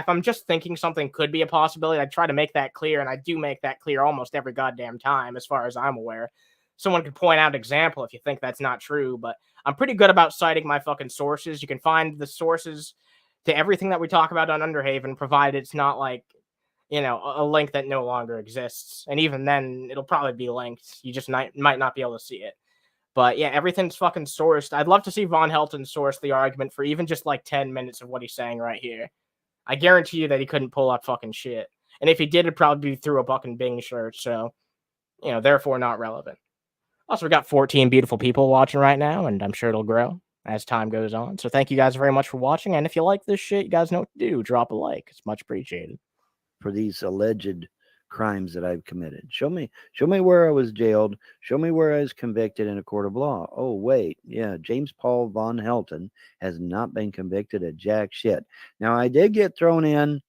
I'm just thinking something could be a possibility, I try to make that clear, and I do make that clear almost every goddamn time, as far as I'm aware. Someone could point out an example if you think that's not true, but I'm pretty good about citing my fucking sources. You can find the sources to everything that we talk about on Underhaven, provided it's not like, a link that no longer exists. And even then, it'll probably be linked. You just might not be able to see it. But yeah, everything's fucking sourced. I'd love to see Von Helton source the argument for even just like 10 minutes of what he's saying right here. I guarantee you that he couldn't pull up fucking shit. And if he did, it'd probably be through a fucking Bing search. So, therefore not relevant. Also, we got 14 beautiful people watching right now, and I'm sure it'll grow as time goes on. So thank you guys very much for watching. And if you like this shit, you guys know what to do. Drop a like. It's much appreciated. For these alleged crimes that I've committed. Show me where I was jailed. Show me where I was convicted in a court of law. Oh, wait. Yeah, James Paul Von Helton has not been convicted of jack shit. Now, I did get thrown in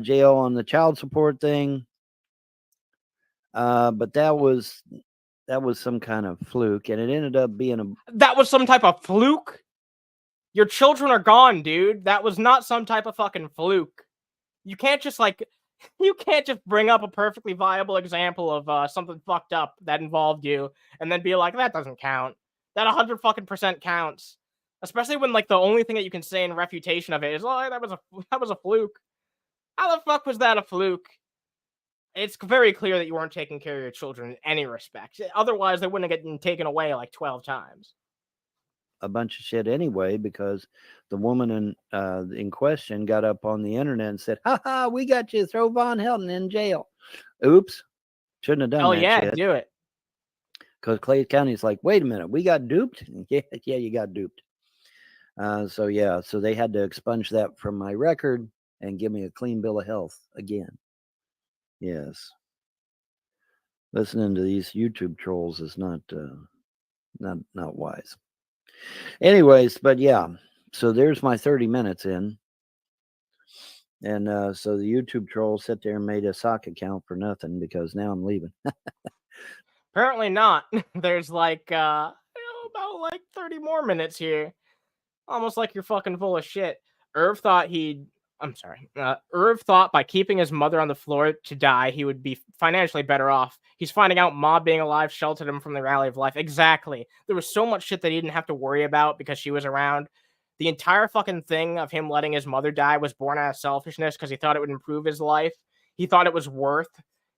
jail on the child support thing, but that was some kind of fluke, and it ended up being That was some type of fluke? Your children are gone, dude. That was not some type of fucking fluke. You can't just bring up a perfectly viable example of something fucked up that involved you and then be like, that doesn't count. That 100% counts. Especially when like the only thing that you can say in refutation of it is, oh, that was a fluke. How the fuck was that a fluke? It's very clear that you weren't taking care of your children in any respect. Otherwise, they wouldn't have gotten taken away like 12 times. a bunch of shit anyway, because the woman in question got up on the internet and said, "Ha ha, we got you. Throw Von Helton in jail." Oops, shouldn't have done that. Yeah, shit. do it. Because Clay County's like, wait a minute, we got duped. Yeah, you got duped. So they had to expunge that from my record and give me a clean bill of health again. Yes, listening to these YouTube trolls is not wise. Anyways, but yeah, so there's my 30 minutes in. And so the YouTube trolls sat there and made a sock account for nothing because now I'm leaving. Apparently not. There's like about like 30 more minutes here. Almost like you're fucking full of shit. Irv thought by keeping his mother on the floor to die, he would be financially better off. He's finding out Ma being alive sheltered him from the reality of life. Exactly. There was so much shit that he didn't have to worry about because she was around. The entire fucking thing of him letting his mother die was born out of selfishness because he thought it would improve his life. He thought it was worth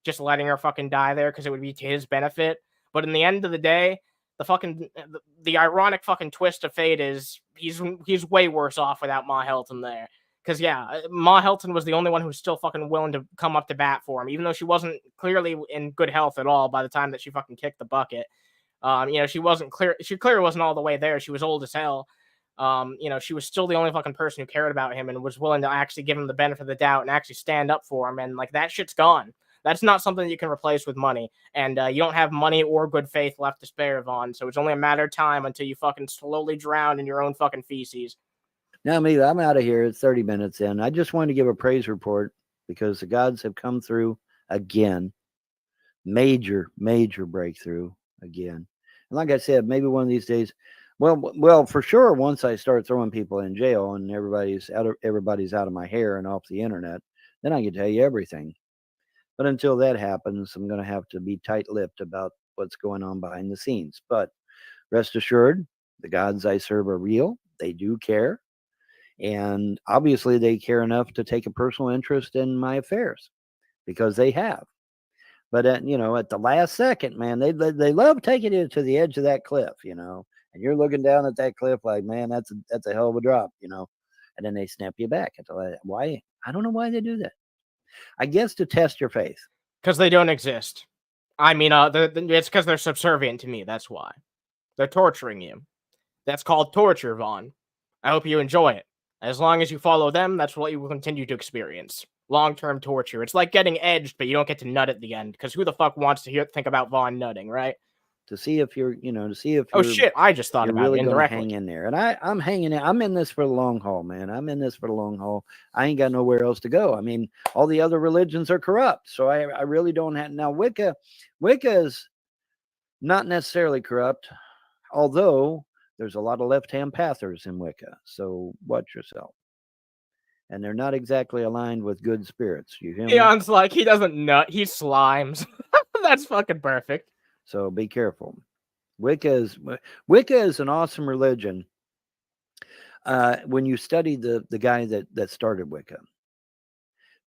just letting her fucking die there because it would be to his benefit. But in the end of the day, the ironic fucking twist of fate is he's way worse off without Ma Helton there. Because, yeah, Ma Helton was the only one who was still fucking willing to come up to bat for him, even though she wasn't clearly in good health at all by the time that she fucking kicked the bucket. She clearly wasn't all the way there. She was old as hell. She was still the only fucking person who cared about him and was willing to actually give him the benefit of the doubt and actually stand up for him. And, like, that shit's gone. That's not something you can replace with money. And you don't have money or good faith left to spare, Vaughn. So it's only a matter of time until you fucking slowly drown in your own fucking feces. Now, me, I'm out of here. It's 30 minutes in. I just wanted to give a praise report because the gods have come through again. Major, major breakthrough again. And like I said, maybe one of these days, well, for sure, once I start throwing people in jail and everybody's out of my hair and off the internet, then I can tell you everything. But until that happens, I'm going to have to be tight-lipped about what's going on behind the scenes. But Rest assured, the gods I serve are real. They do care. And obviously, they care enough to take a personal interest in my affairs because they have. But at the last second, man, they love taking you to the edge of that cliff, and you're looking down at that cliff like, man, that's a hell of a drop, and then they snap you back at the last. Why? I don't know why they do that. I guess to test your faith. Because they don't exist. I mean, it's because they're subservient to me. That's why. They're torturing you. That's called torture, Vaughn. I hope you enjoy it. As long as you follow them, that's what you will continue to experience. Long-term torture. It's like getting edged, but you don't get to nut at the end. Because who the fuck wants to think about Vaughn nutting, right? To see if you're, oh shit! I just thought you're about really it going to indirectly. hang in there. And I'm hanging in. I'm in this for the long haul, man. I'm in this for the long haul. I ain't got nowhere else to go. I mean, all the other religions are corrupt, so I really don't have. Now Wicca is not necessarily corrupt, although there's a lot of left-hand pathers in Wicca. So watch yourself. And they're not exactly aligned with good spirits. You hear me? Eon's like, he doesn't nut, he slimes. That's fucking perfect. So be careful. Wicca is an awesome religion. When you study the guy that started Wicca,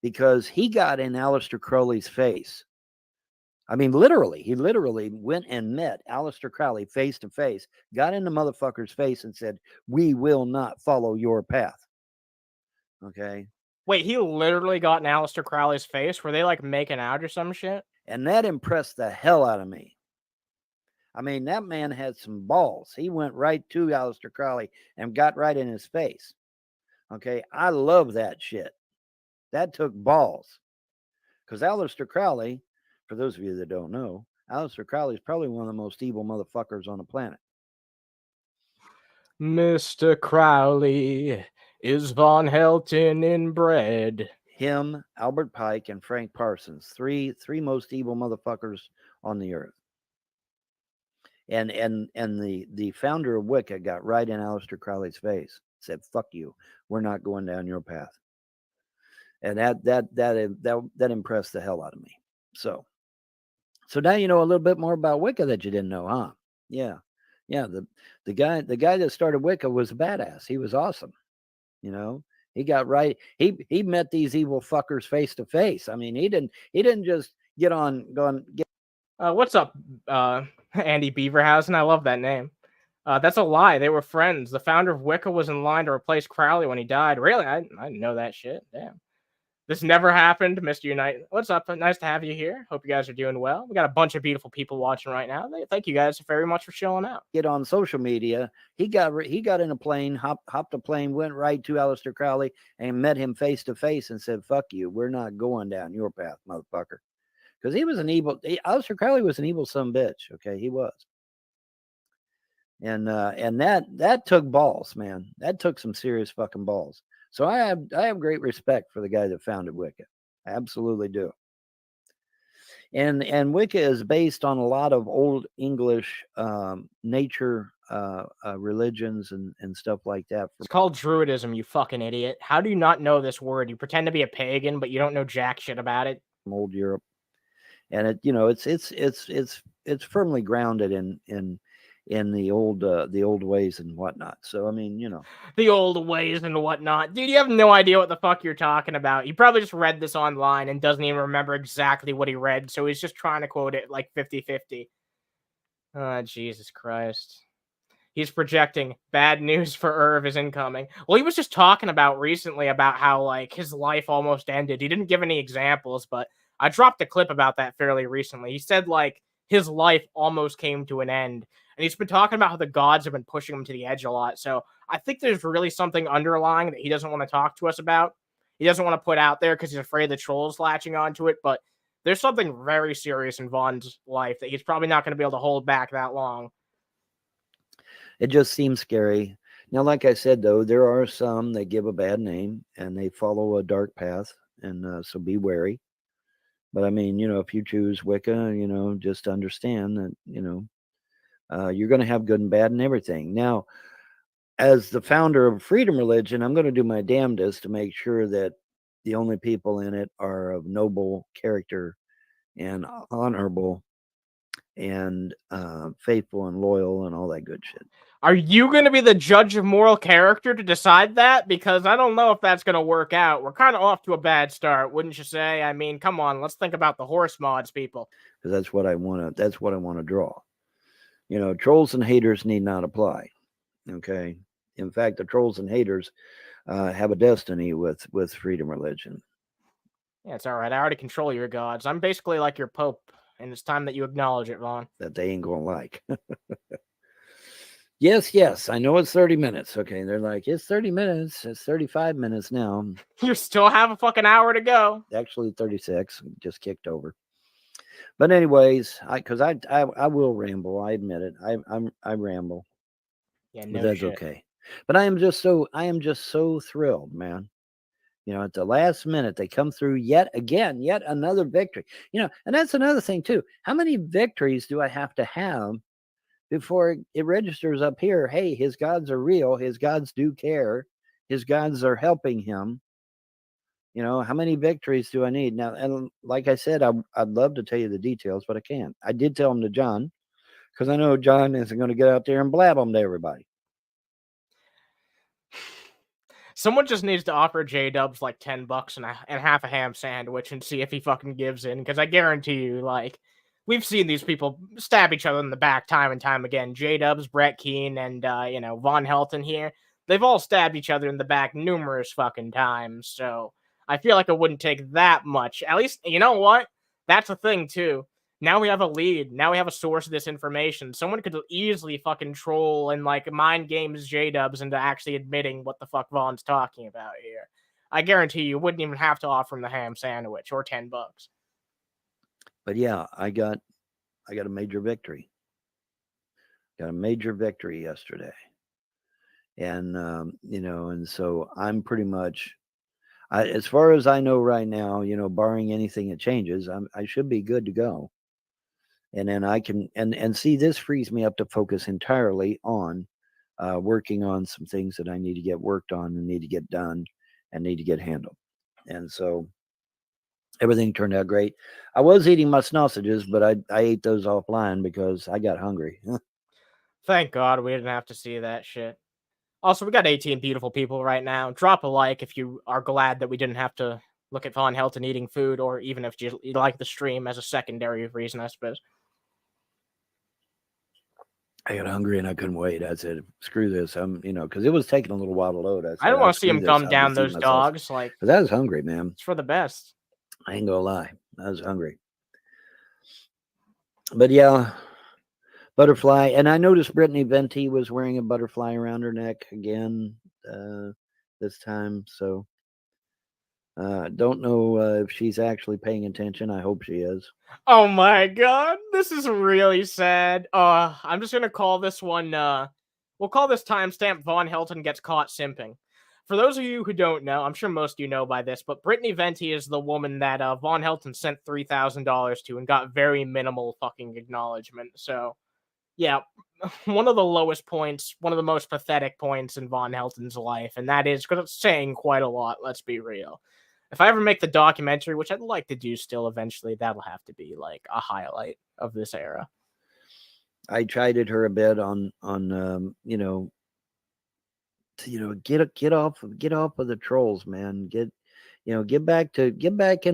because he got in Aleister Crowley's face. I mean, he literally went and met Aleister Crowley face to face, got in the motherfucker's face and said, "We will not follow your path." Okay. Wait, he literally got in Aleister Crowley's face? Were they like making out or some shit? And that impressed the hell out of me. I mean, that man had some balls. He went right to Aleister Crowley and got right in his face. Okay. I love that shit. That took balls. Because Aleister Crowley, for those of you that don't know, Aleister Crowley is probably one of the most evil motherfuckers on the planet. Mr. Crowley, is Von Helton inbred? Him, Albert Pike, and Frank Parsons, three most evil motherfuckers on the earth. And the founder of Wicca got right in Aleister Crowley's face, said, "Fuck you, we're not going down your path." And that impressed the hell out of me. So now you know a little bit more about Wicca that you didn't know, huh? Yeah. The guy that started Wicca was a badass. He was awesome. He got right. He met these evil fuckers face to face. I mean, he didn't just get on. What's up, Andy Beaverhausen? I love that name. That's a lie. They were friends. The founder of Wicca was in line to replace Crowley when he died. Really? I didn't know that shit. Damn. This never happened, Mr. Unite. What's up? Nice to have you here. Hope you guys are doing well. We got a bunch of beautiful people watching right now. Thank you guys very much for showing out. Get on social media. He got in a plane, hopped a plane, went right to Aleister Crowley and met him face to face and said, "Fuck you. We're not going down your path, motherfucker." Because he was Aleister Crowley was an evil son of a bitch. Okay, he was. And that took balls, man. That took some serious fucking balls. So I have great respect for the guy that founded Wicca. I absolutely do. And Wicca is based on a lot of old English nature religions and stuff like that. It's called Druidism, you fucking idiot. How do you not know this word? You pretend to be a pagan, but you don't know jack shit about it. From old Europe, and it's firmly grounded in the old ways and whatnot. So I mean, the old ways and whatnot. Dude, you have no idea what the fuck you're talking about. He probably just read this online and doesn't even remember exactly what he read, so he's just trying to quote it like 50-50. Oh, Jesus Christ. He's projecting bad news for Irv is incoming. Well, he was just talking about recently about how like his life almost ended. He didn't give any examples, but I dropped a clip about that fairly recently. He said like his life almost came to an end. And he's been talking about how the gods have been pushing him to the edge a lot. So I think there's really something underlying that he doesn't want to talk to us about. He doesn't want to put out there because he's afraid the trolls latching onto it. But there's something very serious in Vaughn's life that he's probably not going to be able to hold back that long. It just seems scary. Now, like I said, though, there are some that give a bad name and they follow a dark path. And so be wary. But I mean, if you choose Wicca, just understand that, you're going to have good and bad and everything. Now, as the founder of Freedom Religion, I'm going to do my damnedest to make sure that the only people in it are of noble character and honorable and faithful and loyal and all that good shit. Are you going to be the judge of moral character to decide that? Because I don't know if that's going to work out. We're kind of off to a bad start, wouldn't you say? I mean, come on, let's think about the horse mods, people. Because that's what I want to. That's what I want to draw. You know, trolls and haters need not apply. Okay. In fact, the trolls and haters have a destiny with freedom religion. Yeah, it's all right. I already control your gods. I'm basically like your pope, and it's time that you acknowledge it, Vaughn. That they ain't gonna like. Yes, I know it's 30 minutes. Okay, they're like, it's 30 minutes. It's 35 minutes now. You still have a fucking hour to go. Actually, 36. Just kicked over. But anyways, because I will ramble. I admit it. I ramble. Yeah, But no that's shit. okay. But I am just so thrilled, man. You know, at the last minute, they come through yet another victory. You know, and that's another thing too. How many victories do I have to have before it registers up here? Hey, his gods are real. His gods do care. His gods are helping him. You know, how many victories do I need now? And like I said, I'd love to tell you the details, but I can't. I did tell them to John because I know John isn't going to get out there and blab them to everybody. Someone just needs to offer J-Dubs like $10 and half a ham sandwich and see if he fucking gives in. Because I guarantee you, like, we've seen these people stab each other in the back time and time again. J-Dubs, Brett Keane, and, Von Helton here. They've all stabbed each other in the back numerous fucking times. So I feel like it wouldn't take that much. At least, you know what? That's a thing, too. Now we have a lead. Now we have a source of this information. Someone could easily fucking troll and like mind games J-Dubs into actually admitting what the fuck Vaughn's talking about here. I guarantee you wouldn't even have to offer him the ham sandwich or $10. But yeah, I got a major victory. Got a major victory yesterday. And and so I'm pretty much as far as I know right now, barring anything that changes, I should be good to go. And then I can and see, this frees me up to focus entirely on working on some things that I need to get worked on and need to get done and need to get handled. And so everything turned out great. I was eating my sausages, but I ate those offline because I got hungry. Thank God we didn't have to see that shit. Also, we got 18 beautiful people right now. Drop a like if you are glad that we didn't have to look at Von Helton eating food, or even if you like the stream as a secondary reason, I suppose. I got hungry and I couldn't wait. I said, screw this. Because it was taking a little while to load. I don't want to see him come down those dogs. Like, because I was hungry, man. It's for the best. I ain't gonna lie. I was hungry. But yeah, butterfly. And I noticed Brittany Venti was wearing a butterfly around her neck again this time. So don't know if she's actually paying attention. I hope she is. Oh my God, this is really sad. I'm just gonna call this one. We'll call this timestamp Von Helton gets caught simping. For those of you who don't know, I'm sure most of you know by this, but Brittany Venti is the woman that Von Helton sent $3,000 to and got very minimal fucking acknowledgement. So, yeah, one of the lowest points, one of the most pathetic points in Von Helton's life, and that is because it's saying quite a lot. Let's be real. If I ever make the documentary, which I'd like to do still eventually, that'll have to be like a highlight of this era. I chided her a bit on get off of the trolls, man. Get back in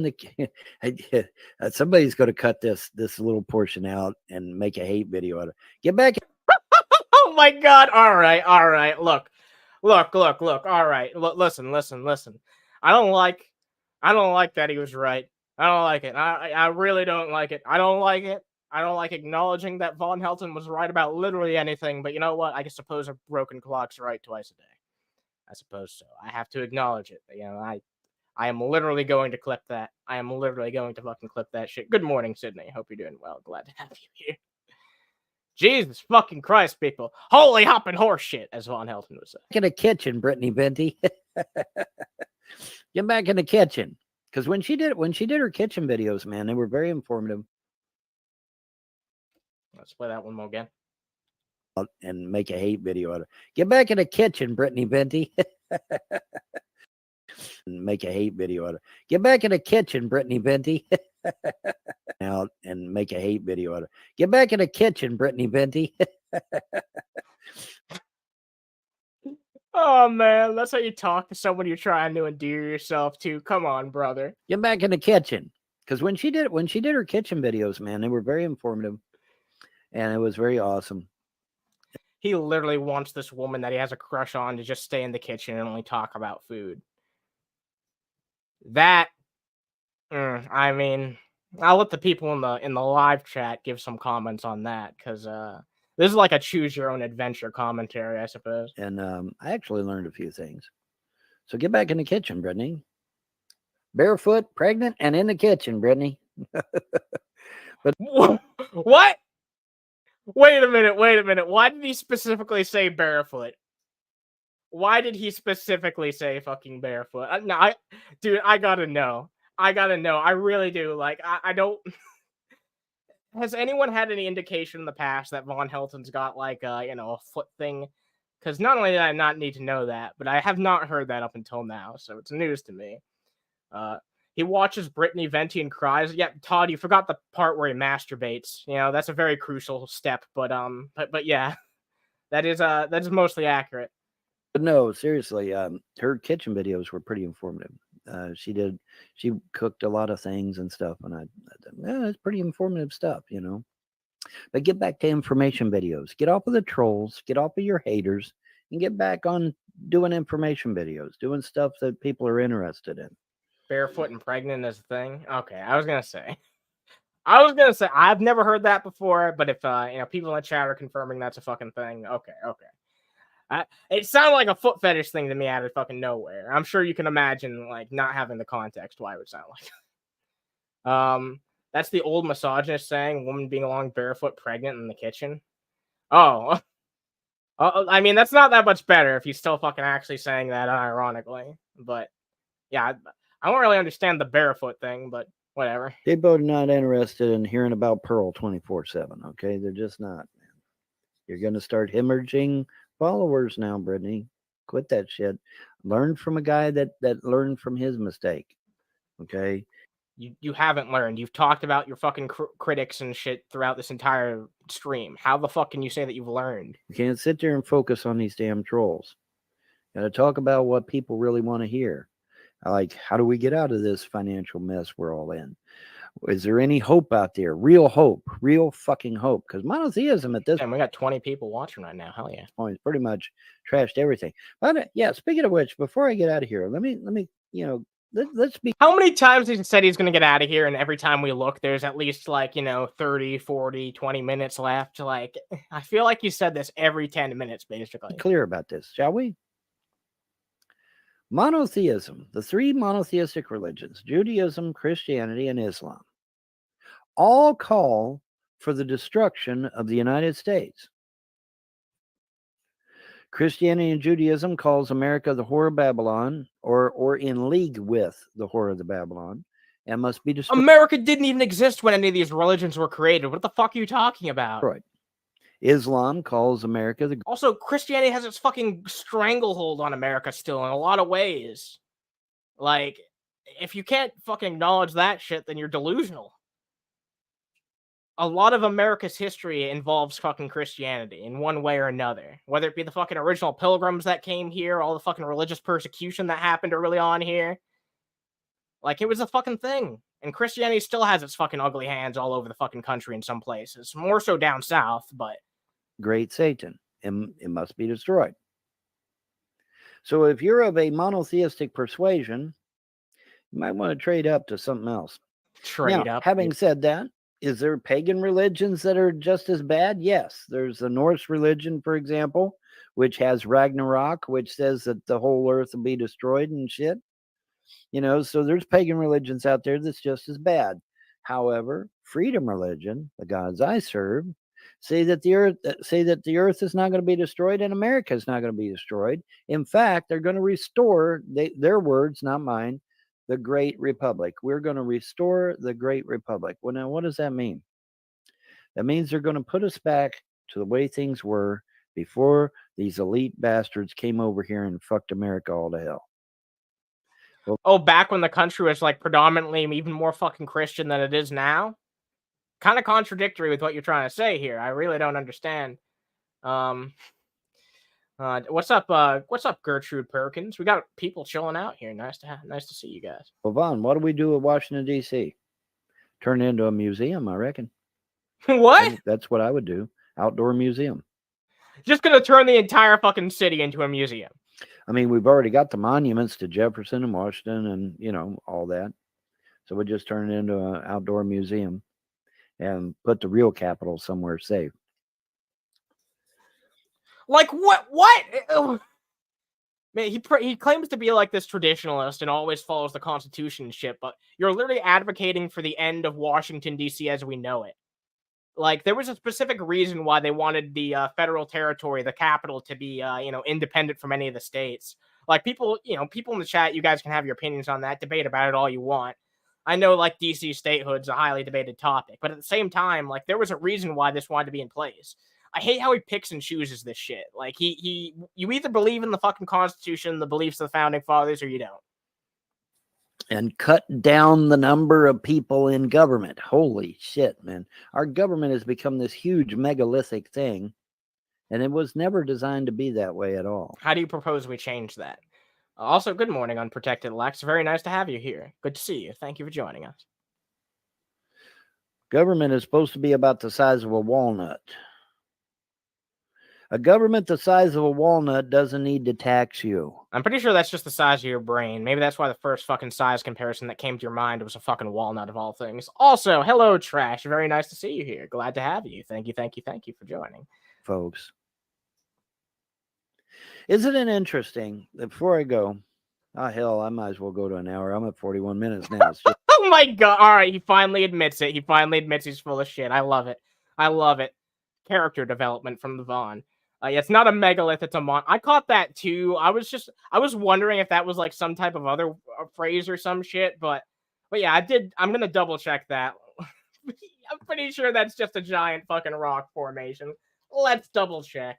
the. Somebody's going to cut this little portion out and make a hate video out of it. Get back. Oh my God! All right. Look. All right, listen. I don't like that he was right. I don't like it. I really don't like it. I don't like it. I don't like acknowledging that Von Helton was right about literally anything. But you know what? I suppose a broken clock's right twice a day. I suppose so. I have to acknowledge it. I am literally going to clip that. I am literally going to fucking clip that shit. Good morning, Sydney. Hope you're doing well. Glad to have you here. Jesus fucking Christ, people. Holy hopping horse shit, as Von Helton would say. In the kitchen, Brittany Venti. Get back in the kitchen. Because when she did her kitchen videos, man, they were very informative. Let's play that one more again. And make a hate video out of it. Get back in the kitchen, Brittany Venti. And make a hate video out of it. Get back in the kitchen, Brittany Venti. Now out and make a hate video out of it. Get back in the kitchen, Brittany Venti. Oh man, that's how you talk to someone you're trying to endear yourself to. Come on, brother. Get back in the kitchen. Because when she did her kitchen videos, man, they were very informative, and it was very awesome. He literally wants this woman that he has a crush on to just stay in the kitchen and only talk about food. That, I mean, I'll let the people in the live chat give some comments on that, because this is like a choose your own adventure commentary, I suppose. And I actually learned a few things. So get back in the kitchen, Brittany. Barefoot, pregnant, and in the kitchen, Brittany. But what? Wait a minute. Why did he specifically say barefoot? Why did he specifically say fucking barefoot? Dude, I gotta know. I really do. Like, I don't. Has anyone had any indication in the past that Von Helton's got like a foot thing? Because not only did I not need to know that, but I have not heard that up until now, so it's news to me. He watches Brittany Venti and cries. Yeah, Todd, you forgot the part where he masturbates. You know, that's a very crucial step. But yeah, that is mostly accurate. But no, seriously, her kitchen videos were pretty informative. She cooked a lot of things and stuff, and I thought, it's pretty informative stuff, you know. But get back to information videos. Get off of the trolls. Get off of your haters, and get back on doing information videos, doing stuff that people are interested in. Barefoot and pregnant is a thing. Okay, I was gonna say I've never heard that before, but if people in the chat are confirming that's a fucking thing, okay. It sounded like a foot fetish thing to me out of fucking nowhere. I'm sure you can imagine, like, not having the context why it would sound like. That's the old misogynist saying, woman being along barefoot, pregnant in the kitchen. Oh, I mean, that's not that much better if he's still fucking actually saying that unironically. But yeah, I don't really understand the barefoot thing, but whatever. People are not interested in hearing about Pearl 24/7. Okay, they're just not. Man. You're gonna start hemorrhaging followers now, Brittany. Quit that shit. Learn from a guy that learned from his mistake. Okay. You haven't learned. You've talked about your fucking critics and shit throughout this entire stream. How the fuck can you say that you've learned? You can't sit there and focus on these damn trolls. You gotta talk about what people really want to hear. Like, how do we get out of this financial mess we're all in? Is there any hope out there? Real hope. Real fucking hope. Because monotheism at this point, we got 20 people watching right now. Hell yeah. Point pretty much trashed everything. But yeah, speaking of which, before I get out of here, let me let's be. How many times he said he's going to get out of here, and every time we look, there's at least 30, 40, 20 minutes left. Like, I feel like you said this every 10 minutes, basically. Be clear about this, shall we? Monotheism, the three monotheistic religions, Judaism, Christianity, and Islam, all call for the destruction of the United States. Christianity and Judaism calls America the whore of Babylon, or in league with the whore of the Babylon, and must be destroyed. America didn't even exist when any of these religions were created. What the fuck are you talking about? Right. Islam calls America the... Also, Christianity has its fucking stranglehold on America still in a lot of ways. Like, if you can't fucking acknowledge that shit, then you're delusional. A lot of America's history involves fucking Christianity in one way or another. Whether it be the fucking original pilgrims that came here, all the fucking religious persecution that happened early on here. Like, it was a fucking thing. And Christianity still has its fucking ugly hands all over the fucking country in some places. More so down south, but... Great Satan. It must be destroyed. So if you're of a monotheistic persuasion, you might want to trade up to something else. Trade up. Having said that, is there pagan religions that are just as bad? Yes. There's the Norse religion, for example, which has Ragnarok, which says that the whole earth will be destroyed and shit. So there's pagan religions out there that's just as bad. However, freedom religion, the gods I serve, say that the earth is not going to be destroyed and America is not going to be destroyed. In fact, they're going to restore, their words, not mine, the Great Republic. We're going to restore the Great Republic. Well, now, what does that mean? That means they're going to put us back to the way things were before these elite bastards came over here and fucked America all to hell. Well, back when the country was like predominantly even more fucking Christian than it is now? kind of contradictory with what you're trying to say here. I really don't understand. What's up, Gertrude Perkins? We got people chilling out here. Nice to see you guys. Well, Vaughn, what do we do at Washington, D.C.? Turn it into a museum, I reckon. What? That's what I would do. Outdoor museum. Just gonna turn the entire fucking city into a museum. I mean, we've already got the monuments to Jefferson and Washington and, you know, all that. So we just turn it into an outdoor museum and put the real capital somewhere safe. Like what? Man, he claims to be like this traditionalist and always follows the Constitution and shit, but you're literally advocating for the end of Washington, D.C. as we know it. Like, there was a specific reason why they wanted the federal territory, the capital, to be, independent from any of the states. Like, people in the chat, you guys can have your opinions on that, debate about it all you want. I know, like, D.C. statehood's a highly debated topic, but at the same time, like, there was a reason why this wanted to be in place. I hate how he picks and chooses this shit. Like, you either believe in the fucking Constitution, the beliefs of the Founding Fathers, or you don't. And cut down the number of people in government. Holy shit, man. Our government has become this huge megalithic thing, and it was never designed to be that way at all. How do you propose we change that? Also, good morning, Unprotected Lex. Very nice to have you here. Good to see you. Thank you for joining us. Government is supposed to be about the size of a walnut. A government the size of a walnut doesn't need to tax you. I'm pretty sure that's just the size of your brain. Maybe that's why the first fucking size comparison that came to your mind was a fucking walnut of all things. Also, hello, Trash. Very nice to see you here. Glad to have you. Thank you for joining. Folks. Isn't it interesting that before I go, hell, I might as well go to an hour. I'm at 41 minutes now. Oh my God. All right. He finally admits it. He finally admits he's full of shit. I love it. Character development from the Vaughn. It's not a megalith, it's a mon. I caught that too. I was wondering if that was like some type of other phrase or some shit, but yeah, I'm gonna double check that. I'm pretty sure that's just a giant fucking rock formation. Let's double check.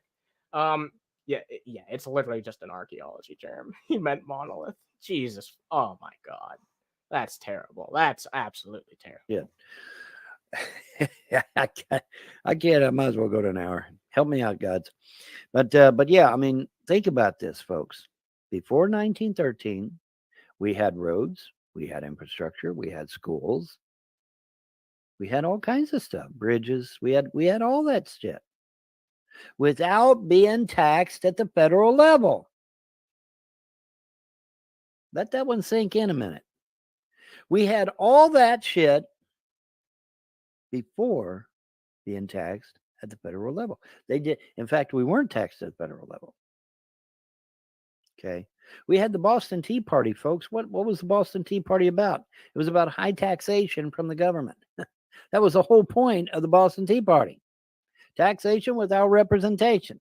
Yeah, it's literally just an archaeology term. He meant monolith. Jesus. Oh my God. That's terrible. That's absolutely terrible. Yeah. I can't. I might as well go to an hour. Help me out, gods. But yeah, I mean, think about this, folks. Before 1913, we had roads, we had infrastructure, we had schools, we had all kinds of stuff, bridges, we had all that shit without being taxed at the federal level. Let that one sink in a minute. We had all that shit before being taxed at the federal level. They did. In fact, we weren't taxed at the federal level. Okay. We had the Boston Tea Party, folks. What was the Boston Tea Party about? It was about high taxation from the government. That was the whole point of the Boston Tea Party. Taxation without representation.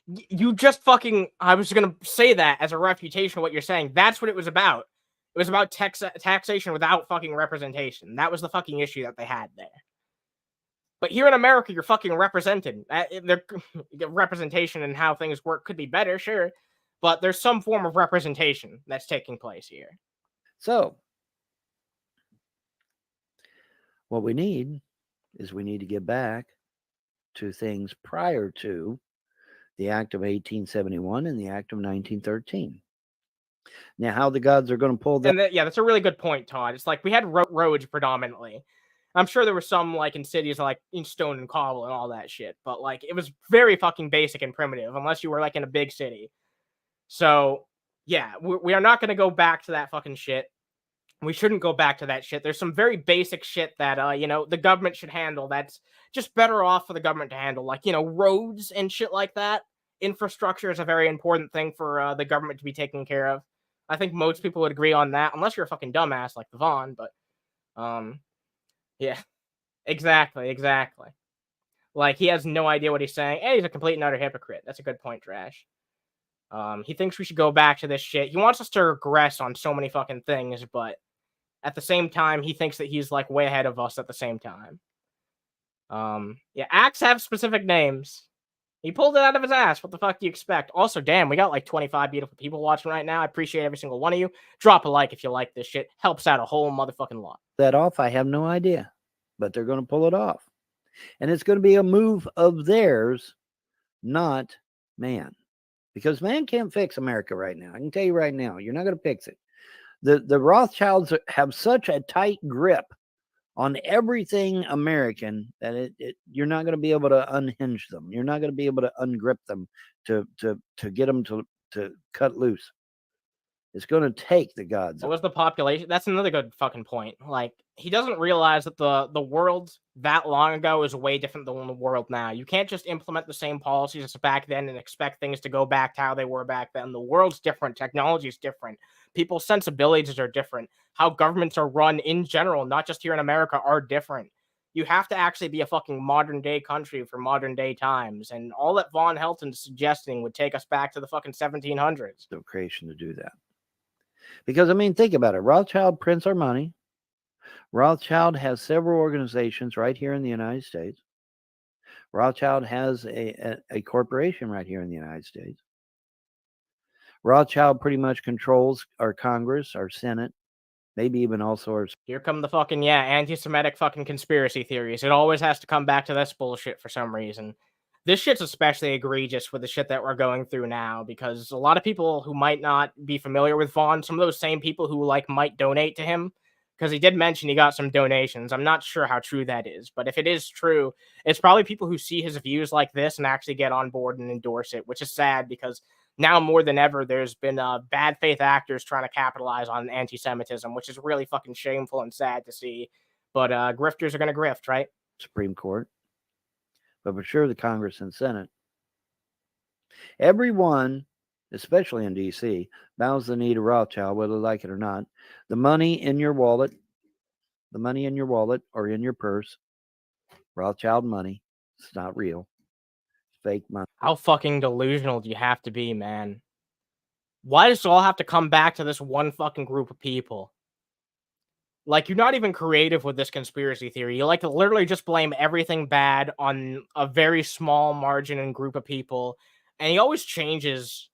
You just fucking, I was going to say that as a refutation of what you're saying. That's what it was about. It was about taxation without fucking representation. That was the fucking issue that they had there. But here in America, you're fucking represented. The representation and how things work could be better, sure. But there's some form of representation that's taking place here. So, what we need is we need to get back to things prior to the Act of 1871 and the Act of 1913. Now, how the gods are going to pull that? And that's a really good point, Todd. It's like we had roads predominantly. I'm sure there were some like in cities like in stone and cobble and all that shit, but like it was very fucking basic and primitive unless you were like in a big city. So yeah, we are not going to go back to that fucking shit. We shouldn't go back to that shit. There's some very basic shit that the government should handle. That's just better off for the government to handle, like roads and shit like that. Infrastructure is a very important thing for the government to be taking care of. I think most people would agree on that, unless you're a fucking dumbass like the Vaughn. But yeah, exactly. Like, he has no idea what he's saying. Hey, he's a complete and utter hypocrite. That's a good point, Trash. He thinks we should go back to this shit. He wants us to regress on so many fucking things, but at the same time, he thinks that he's, like, way ahead of us at the same time. Yeah, acts have specific names. He pulled it out of his ass. What the fuck do you expect? Also, damn, we got, like, 25 beautiful people watching right now. I appreciate every single one of you. Drop a like if you like this shit. Helps out a whole motherfucking lot. That off? I have no idea. but they're going to pull it off. And it's going to be a move of theirs, not man. Because man can't fix America right now. I can tell you right now, you're not going to fix it. The Rothschilds have such a tight grip on everything American that you're not going to be able to unhinge them. You're not going to be able to ungrip them to get them to cut loose. It's going to take the gods. What was the population? That's another good fucking point. Like, he doesn't realize that the world that long ago is way different than the world now. You can't just implement the same policies as back then and expect things to go back to how they were back then. The world's different. Technology is different. People's sensibilities are different. How governments are run in general, not just here in America, are different. You have to actually be a fucking modern day country for modern day times. And all that Von Helton's suggesting would take us back to the fucking 1700s. The creation to do that. Because, I mean, think about it. Rothschild prints our money. Rothschild has several organizations right here in the United States. Rothschild has a corporation right here in the United States. Rothschild pretty much controls our Congress, our Senate, maybe even also our... Here come the fucking, anti-Semitic fucking conspiracy theories. It always has to come back to this bullshit for some reason. This shit's especially egregious with the shit that we're going through now, because a lot of people who might not be familiar with Vaughn, some of those same people who might donate to him, because he did mention he got some donations. I'm not sure how true that is, but if it is true, it's probably people who see his views like this and actually get on board and endorse it, which is sad because now more than ever, there's been bad faith actors trying to capitalize on anti-Semitism, which is really fucking shameful and sad to see. But grifters are going to grift, right? Supreme Court. But for sure, the Congress and Senate. Everyone, especially in D.C., bows the knee to Rothschild, whether they like it or not. The money in your wallet or in your purse, Rothschild money, it's not real. It's fake money. How fucking delusional do you have to be, man? Why does it all have to come back to this one fucking group of people? Like, you're not even creative with this conspiracy theory. You like to literally just blame everything bad on a very small margin and group of people. And he always changes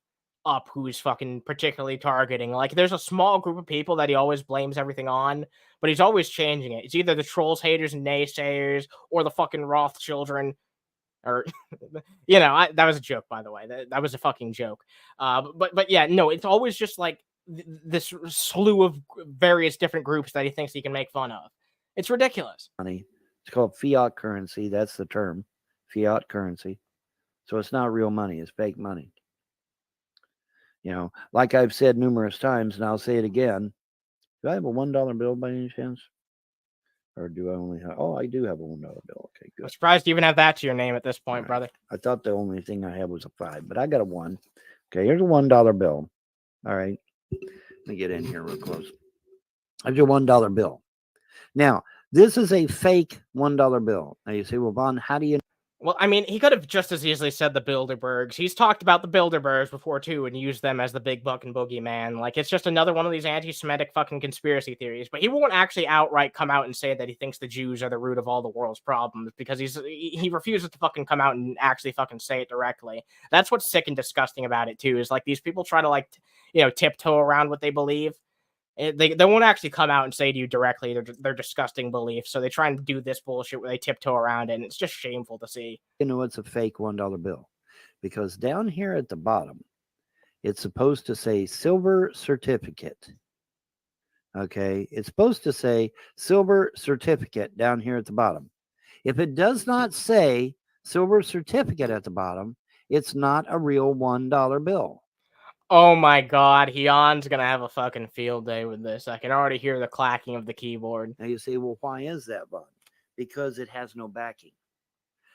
up who he's fucking particularly targeting. Like, there's a small group of people that he always blames everything on, but he's always changing it. It's either the trolls, haters, and naysayers, or the fucking Roth children. Or, that was a joke, by the way. That was a fucking joke. But yeah, no, it's always just like this slew of various different groups that he thinks he can make fun of. It's ridiculous. Money. It's called fiat currency. That's the term. Fiat currency. So it's not real money. It's fake money. Like I've said numerous times, and I'll say it again. Do I have a $1 bill by any chance? Or do I only have... Oh, I do have a $1 bill. Okay, good. I'm surprised you even have that to your name at this point, right, brother. I thought the only thing I had was a 5, but I got a 1. Okay, here's a $1 bill. All right. Let me get in here real close. There's your $1 bill. Now, this is a fake $1 bill. Now you say, well, Vaughn, how do you... Well, I mean, he could have just as easily said the Bilderbergs. He's talked about the Bilderbergs before, too, and used them as the big buck and boogeyman. Like, it's just another one of these anti-Semitic fucking conspiracy theories. But he won't actually outright come out and say that he thinks the Jews are the root of all the world's problems, because he refuses to fucking come out and actually fucking say it directly. That's what's sick and disgusting about it, too, is, like, these people try to, tiptoe around what they believe. They won't actually come out and say to you directly their disgusting beliefs, so they try and do this bullshit where they tiptoe around it, and it's just shameful to see. It's a fake $1 bill, because down here at the bottom, it's supposed to say silver certificate. Okay, it's supposed to say silver certificate down here at the bottom. If it does not say silver certificate at the bottom, it's not a real $1 bill. Oh my God, Heon's gonna have a fucking field day with this. I can already hear the clacking of the keyboard. Now you say, well, why is that, Vaughn? Because it has no backing.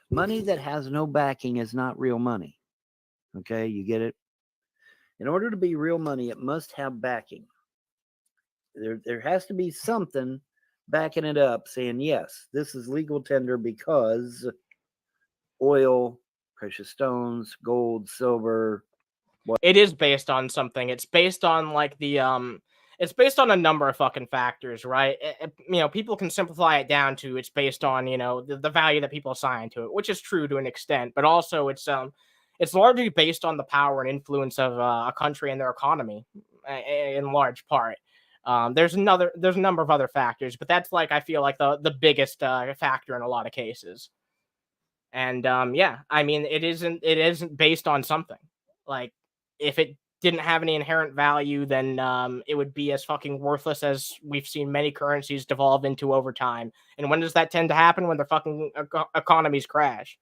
Money that has no backing is not real money. Okay, you get it? In order to be real money, it must have backing. There has to be something backing it up, saying, yes, this is legal tender because oil, precious stones, gold, silver. It is based on something. It's based on it's based on a number of fucking factors, right? People can simplify it down to it's based on, the value that people assign to it, which is true to an extent, but also it's largely based on the power and influence of a country and their economy in large part. There's a number of other factors, but that's like, I feel like the biggest factor in a lot of cases. And yeah, I mean, it isn't based on something. Like, if it didn't have any inherent value, then it would be as fucking worthless as we've seen many currencies devolve into over time. And when does that tend to happen? When the fucking economies crash.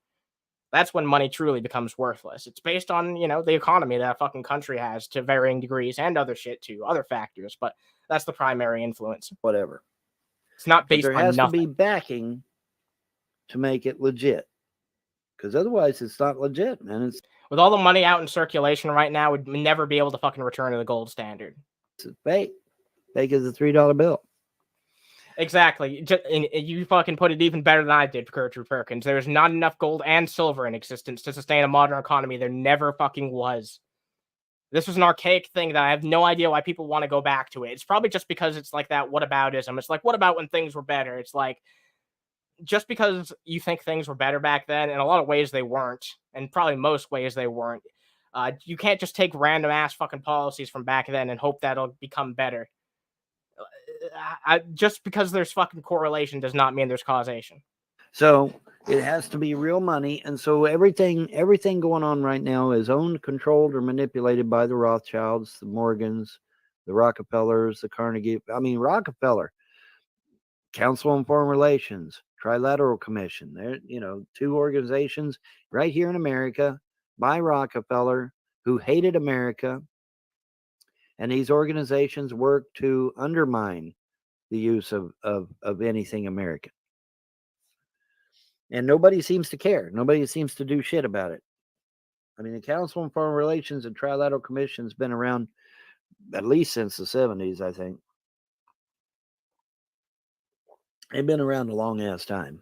That's when money truly becomes worthless. It's based on, the economy that a fucking country has to varying degrees, and other shit too, other factors, but that's the primary influence. Whatever. It's not But based there on has to nothing. be backing to make it legit. Because otherwise it's not legit, man. It's With all the money out in circulation right now, we'd never be able to fucking return to the gold standard. fake. Fake as a $3 bill. Exactly. You fucking put it even better than I did, Gertrude Perkins. There's not enough gold and silver in existence to sustain a modern economy. There never fucking was. This was an archaic thing that I have no idea why people want to go back to it. It's probably just because it's like that whataboutism. It's like, what about when things were better? It's like, just because you think things were better back then, in a lot of ways they weren't, and probably most ways they weren't. You can't just take random ass fucking policies from back then and hope that'll become better. Just because there's fucking correlation does not mean there's causation. So it has to be real money. And so everything going on right now is owned, controlled, or manipulated by the Rothschilds, the Morgans, the Rockefellers, the Carnegie. I mean, Rockefeller, Council on Foreign Relations, Trilateral Commission. They're, two organizations right here in America by Rockefeller who hated America. And these organizations work to undermine the use of anything American. And nobody seems to care. Nobody seems to do shit about it. I mean, the Council on Foreign Relations and Trilateral Commission has been around at least since the 70s, I think. They've been around a long ass time,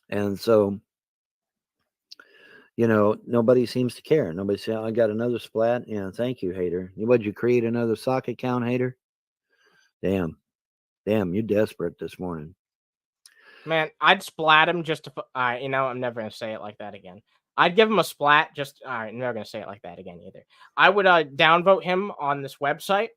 And so, nobody seems to care. Nobody say, I got another splat. Yeah, thank you, hater. Would you create another sock account, hater? Damn, you're desperate this morning. Man, I'd splat him just to, I'm never going to say it like that again. I'd give him a splat just, all right, I'm never going to say it like that again either. I would downvote him on this website,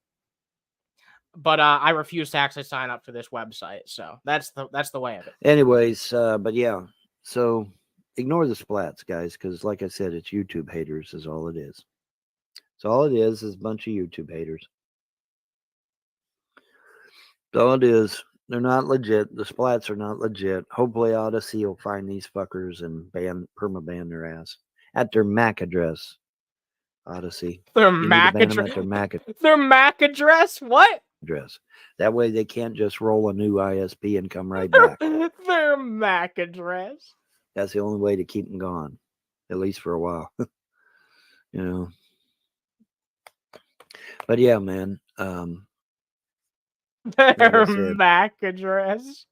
but I refuse to actually sign up for this website. So that's the way of it. Anyways, but yeah, so ignore the splats, guys, because like I said, it's YouTube haters is all it is. So all it is a bunch of YouTube haters. So all it is. They're not legit. The splats are not legit. Hopefully Odyssey will find these fuckers and permaban their ass at their MAC address. Odyssey. Their MAC address. Their MAC address? What? Address. That way they can't just roll a new ISP and come right back. Their MAC address. That's the only way to keep them gone, at least for a while. But yeah, man. Their MAC address.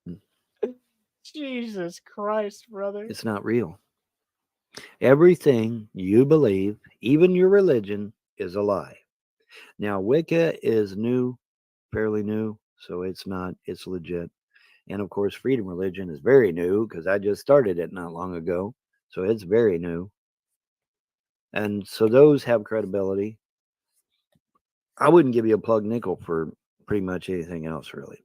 Jesus Christ, brother. It's not real. Everything you believe, even your religion, is a lie. Now, Wicca is new, fairly new, so it's legit. And of course, Freedom Religion is very new because I just started it not long ago. So it's very new. And so those have credibility. I wouldn't give you a plug nickel for pretty much anything else, really.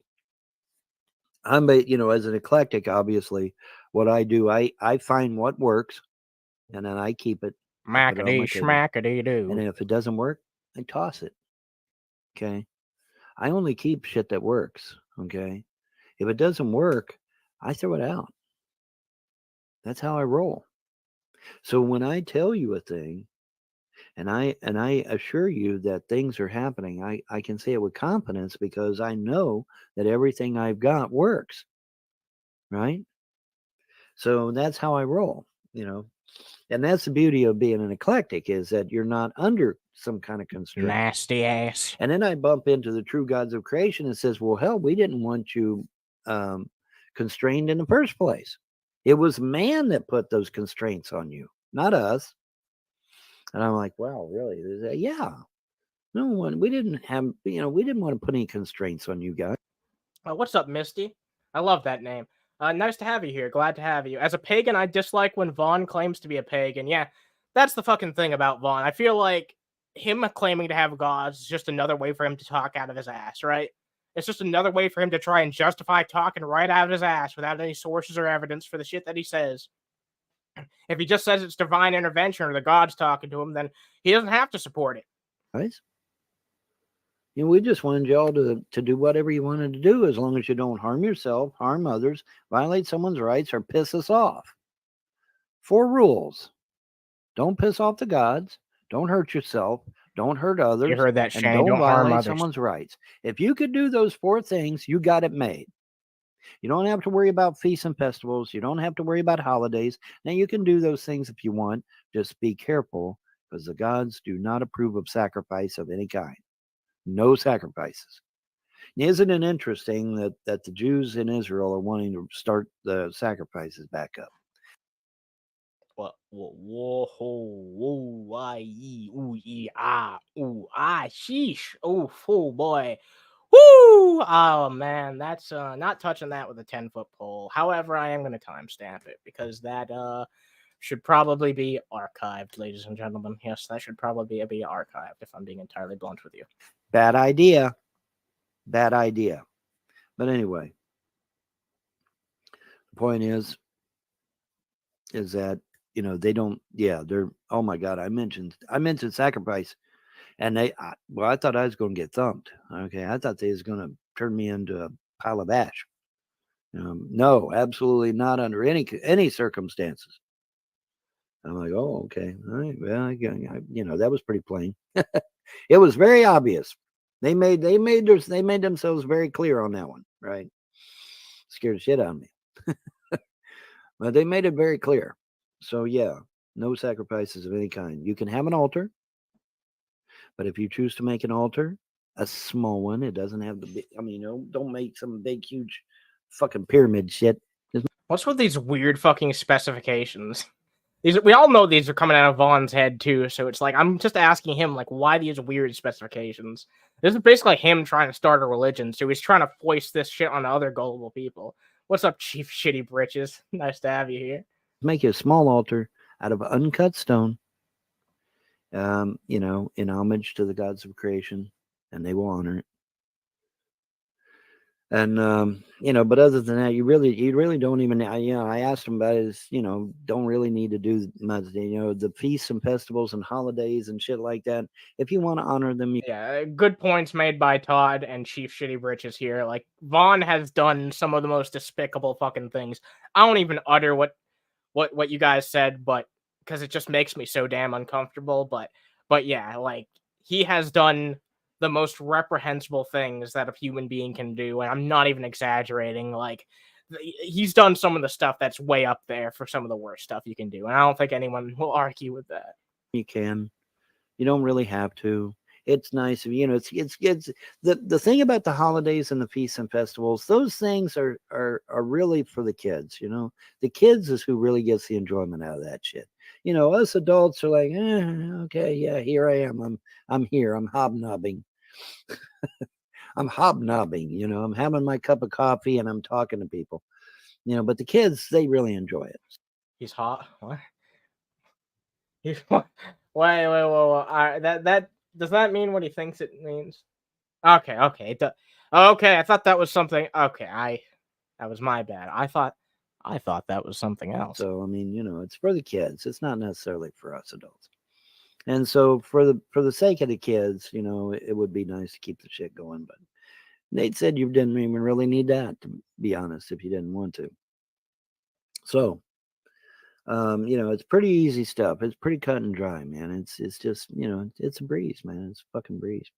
I'm, as an eclectic, obviously, what I do, I find what works, and then I keep it. Mackety schmackety do. And if it doesn't work, I toss it. Okay. I only keep shit that works. Okay. If it doesn't work, I throw it out. That's how I roll. So when I tell you a thing, and I assure you that things are happening, I can say it with confidence because I know that everything I've got works. Right? So that's how I roll, And that's the beauty of being an eclectic is that you're not under some kind of constraint. Nasty ass. And then I bump into the true gods of creation and says, well, hell, we didn't want you constrained in the first place. It was man that put those constraints on you, not us. And I'm like, wow, really? Yeah. No one, we didn't want to put any constraints on you guys. What's up, Misty? I love that name. Nice to have you here. Glad to have you. As a pagan, I dislike when Vaughn claims to be a pagan. Yeah, that's the fucking thing about Vaughn. I feel like him claiming to have gods is just another way for him to talk out of his ass, right? It's just another way for him to try and justify talking right out of his ass without any sources or evidence for the shit that he says. If he just says it's divine intervention or the gods talking to him, then he doesn't have to support it. Guys, we just wanted y'all to do whatever you wanted to do, as long as you don't harm yourself, harm others, violate someone's rights, or piss us off. 4 rules. Don't piss off the gods. Don't hurt yourself. Don't hurt others. You heard that, and Shane. don't harm violate others. someone's rights. If you could do those 4 things, you got it made. You don't have to worry about feasts and festivals. You don't have to worry about holidays. Now, you can do those things if you want. Just be careful, because the gods do not approve of sacrifice of any kind. No sacrifices. Isn't it interesting that the Jews in Israel are wanting to start the sacrifices back up? Sheesh. Oh, fool boy. Woo! Oh man, that's not touching that with a 10-foot pole. However, I am going to timestamp it because that should probably be archived, ladies and gentlemen. Yes, that should probably be archived, if I'm being entirely blunt with you. Bad idea. Bad idea. But anyway, the point is that, they don't, they're, oh my God, I mentioned sacrifice, and I thought I was going to get thumped. Okay. I thought they was going to turn me into a pile of ash. No, absolutely not under any circumstances. I'm like, oh, okay. All right. Well, that was pretty plain. It was very obvious. They made themselves very clear on that one, right? Scared the shit out of me. But they made it very clear. So yeah, no sacrifices of any kind. You can have an altar, but if you choose to make an altar, a small one, it doesn't have the big, don't make some big, huge fucking pyramid shit. What's with these weird fucking specifications? We all know these are coming out of Vaughn's head too, so it's like I'm just asking him, like, why these weird specifications? This is basically him trying to start a religion, so he's trying to foist this shit on other gullible people. What's up, Chief Shitty Britches? Nice to have you here. Make a small altar out of uncut stone, in homage to the gods of creation, and they will honor it. And but other than that, you really don't even. I asked him about his. Don't really need to do much. The feasts and festivals and holidays and shit like that. If you want to honor them, good points made by Todd and Chief Shitty Britches here. Like, Vaughn has done some of the most despicable fucking things. I don't even utter what you guys said, but because it just makes me so damn uncomfortable. But yeah, like, he has done the most reprehensible things that a human being can do, and I'm not even exaggerating. Like, he's done some of the stuff that's way up there for some of the worst stuff you can do, and I don't think anyone will argue with that. You can. You don't really have to. It's nice. It's the thing about the holidays and the feasts and festivals. Those things are really for the kids. The kids is who really gets the enjoyment out of that shit. Us adults are like, okay, yeah, here I am. I'm here. I'm hobnobbing. I'm hobnobbing. I'm having my cup of coffee and I'm talking to people. But the kids, they really enjoy it. He's hot. What? He's what? Wait. That does that mean what he thinks it means? Okay. Okay, I thought that was something. Okay, that was my bad. I thought that was something else. So it's for the kids. It's not necessarily for us adults. And so for the sake of the kids, it would be nice to keep the shit going. But Nate said you didn't even really need that, to be honest, if you didn't want to. So, it's pretty easy stuff. It's pretty cut and dry, man. It's just, it's a breeze, man. It's a fucking breeze.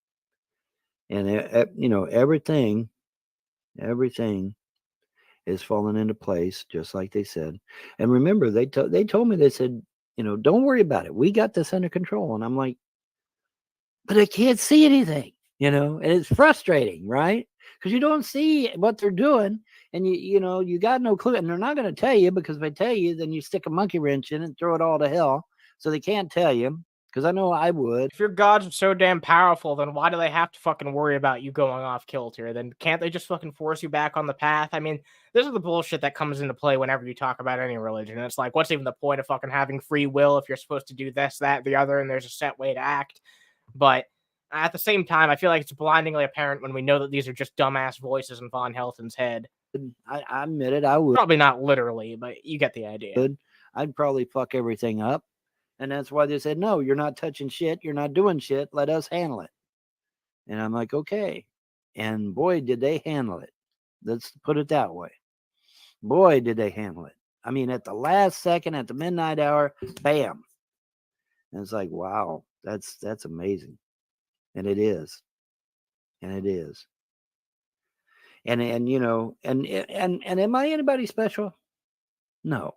And, everything is falling into place, just like they said. And remember, they told me, they said, don't worry about it. We got this under control. And I'm like, but I can't see anything, and it's frustrating, right? Because you don't see what they're doing, and you got no clue, and they're not going to tell you, because if they tell you, then you stick a monkey wrench in it and throw it all to hell. So they can't tell you, because I know I would. If your gods are so damn powerful, then why do they have to fucking worry about you going off kilter? Then can't they just fucking force you back on the path? I mean, this is the bullshit that comes into play whenever you talk about any religion. It's like, what's even the point of fucking having free will if you're supposed to do this, that, the other, and there's a set way to act? But at the same time, I feel like it's blindingly apparent when we know that these are just dumbass voices in Von Helton's head. I admit it, I would. Probably not literally, but you get the idea. I'd probably fuck everything up. And that's why they said, no, you're not touching shit. You're not doing shit. Let us handle it. And I'm like, okay. And boy, did they handle it. Let's put it that way. Boy, did they handle it. I mean, at the last second, at the midnight hour, bam. And it's like, wow, that's amazing. And it is. And it is. And you know, and am I anybody special? No.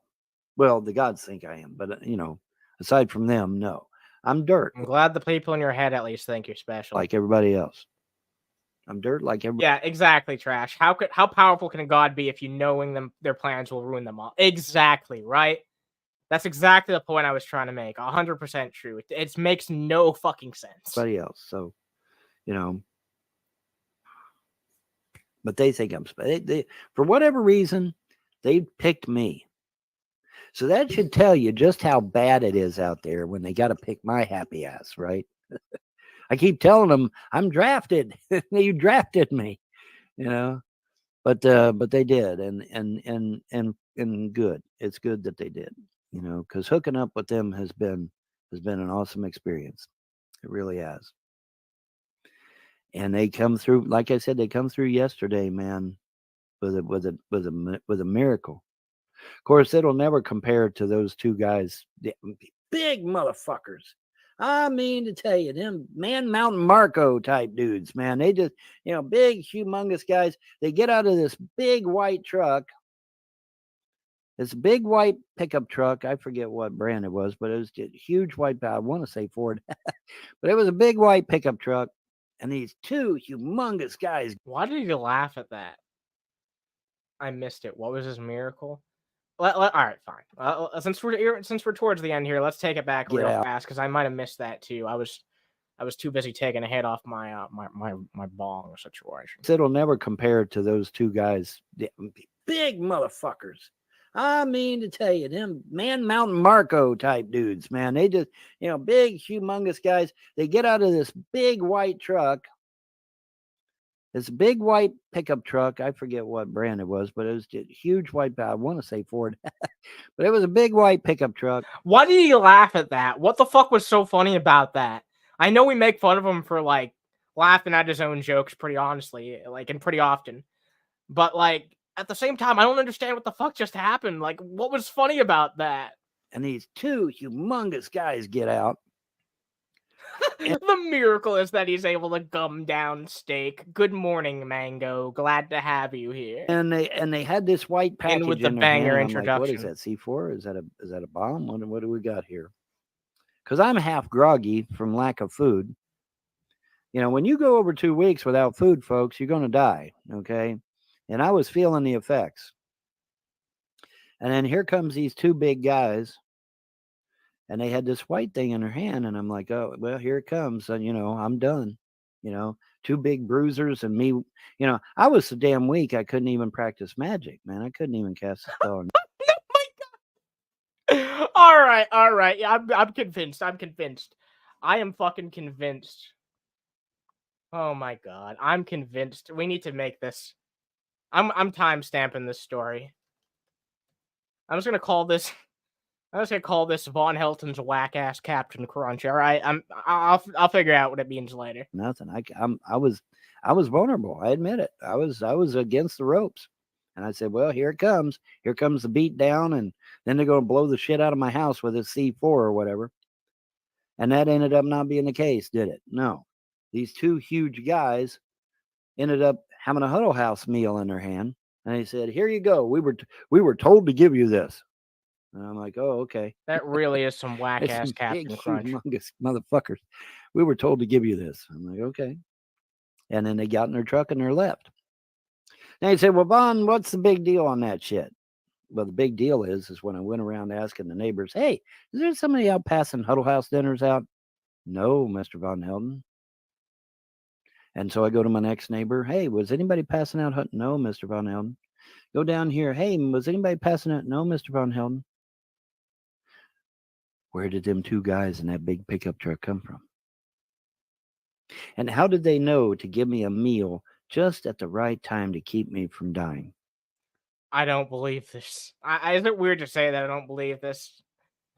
Well, the gods think I am, but you know, aside from them, no. I'm dirt. I'm glad the people in your head at least think you're special. Like everybody else. I'm dirt like everybody. Yeah, exactly, Trash. How powerful can a god be if you knowing them their plans will ruin them all? Exactly, right? That's exactly the point I was trying to make. 100% true. It makes no fucking sense. Everybody else. So, you know, but they think I'm special. They for whatever reason, they picked me. So that should tell you just how bad it is out there when they got to pick my happy ass, right? I keep telling them I'm drafted. You drafted me, you know. But they did, and good. It's good that they did, you know, because hooking up with them has been an awesome experience. It really has. And they come through, like I said, they come through yesterday, man, with a miracle. Of course, it'll never compare to those two guys, big motherfuckers. I mean to tell you, them Man Mountain Marco type dudes, man. They just, you know, big, humongous guys. They get out of this big white truck. It's a big white pickup truck. I forget what brand it was, but it was a huge white. I want to say Ford, but it was a big white pickup truck. And these two humongous guys. Why did you laugh at that? I missed it. What was his miracle? All right, fine. Since we're towards the end here, let's take it back real fast because I might have missed that too. I was too busy taking a hit off my my bong situation. It'll never compare to those two guys, big motherfuckers. I mean to tell you, them Man Mountain Marco type dudes, man. They just, you know, big, humongous guys. They get out of this big white truck. It's a big white pickup truck. I forget what brand it was, but it was a huge white. I want to say Ford, but it was a big white pickup truck. Why did you laugh at that? What the fuck was so funny about that? I know we make fun of him for like laughing at his own jokes pretty honestly, like, and pretty often. But like at the same time, I don't understand what the fuck just happened. Like, what was funny about that? And these two humongous guys get out. The miracle is that he's able to gum down steak. Good morning, Mango. Glad to have you here. And they had this white package with the in their banger hand. introduction. Like, what is that? C4? Is that a bomb? What do we got here? Because I'm half groggy from lack of food. You know, when you go over 2 weeks without food, folks, you're going to die. Okay, and I was feeling the effects. And then here comes these two big guys. And they had this white thing in their hand, and I'm like, oh, well, here it comes. And, you know, I'm done. You know, two big bruisers and me. You know, I was so damn weak, I couldn't even practice magic, man. I couldn't even cast a spell. Oh my god! All right. Yeah, I'm convinced. I am fucking convinced. Oh my god, I'm convinced. We need to make this. I'm time stamping this story. I'm just gonna call this Von Helton's whack ass Captain Crunch. All right, I'll figure out what it means later. Nothing. I was vulnerable. I admit it. I was against the ropes, and I said, well, here it comes. Here comes the beat down, and then they're going to blow the shit out of my house with a C4 or whatever. And that ended up not being the case, did it? No. These two huge guys ended up having a Huddle House meal in their hand, and they said, here you go. We were told to give you this. And I'm like, oh, okay. That really is some whack ass Captain Crunch. Humongous motherfuckers. We were told to give you this. I'm like, okay. And then they got in their truck and they left. And they said, well, Bon, what's the big deal on that shit? Well, the big deal is when I went around asking the neighbors, hey, is there somebody out passing Huddle House dinners out? No, Mr. Von Helton. And so I go to my next neighbor. Hey, was anybody passing out? No, Mr. Von Helton. Go down here. Hey, was anybody passing out? No, Mr. Von Helton. Where did them two guys in that big pickup truck come from? And how did they know to give me a meal just at the right time to keep me from dying? I don't believe this. Is it weird to say that I don't believe this?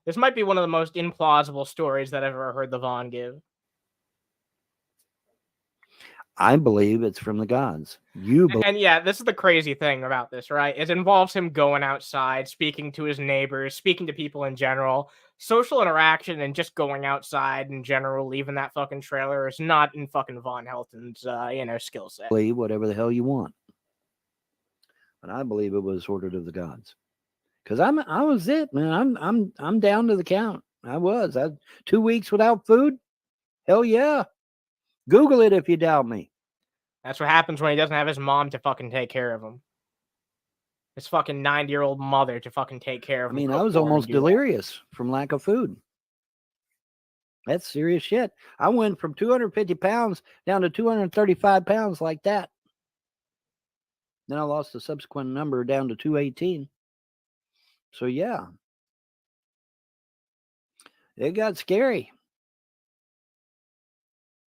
This might be one of the most implausible stories that I've ever heard the Vaughn give. I believe it's from the gods. You believe. And yeah, this is the crazy thing about this, right? It involves him going outside, speaking to his neighbors, speaking to people in general. Social interaction and just going outside in general, leaving that fucking trailer is not in fucking Von Helton's, skill set. Believe whatever the hell you want. But I believe it was ordered of the gods. Because I was it, man. I'm down to the count. I 2 weeks without food. Hell yeah. Google it if you doubt me. That's what happens when he doesn't have his mom to fucking take care of him. His fucking 90-year-old mother to fucking take care of him. I mean, I was almost delirious from lack of food. That's serious shit. I went from 250 pounds down to 235 pounds like that. Then I lost the subsequent number down to 218. So yeah, it got scary.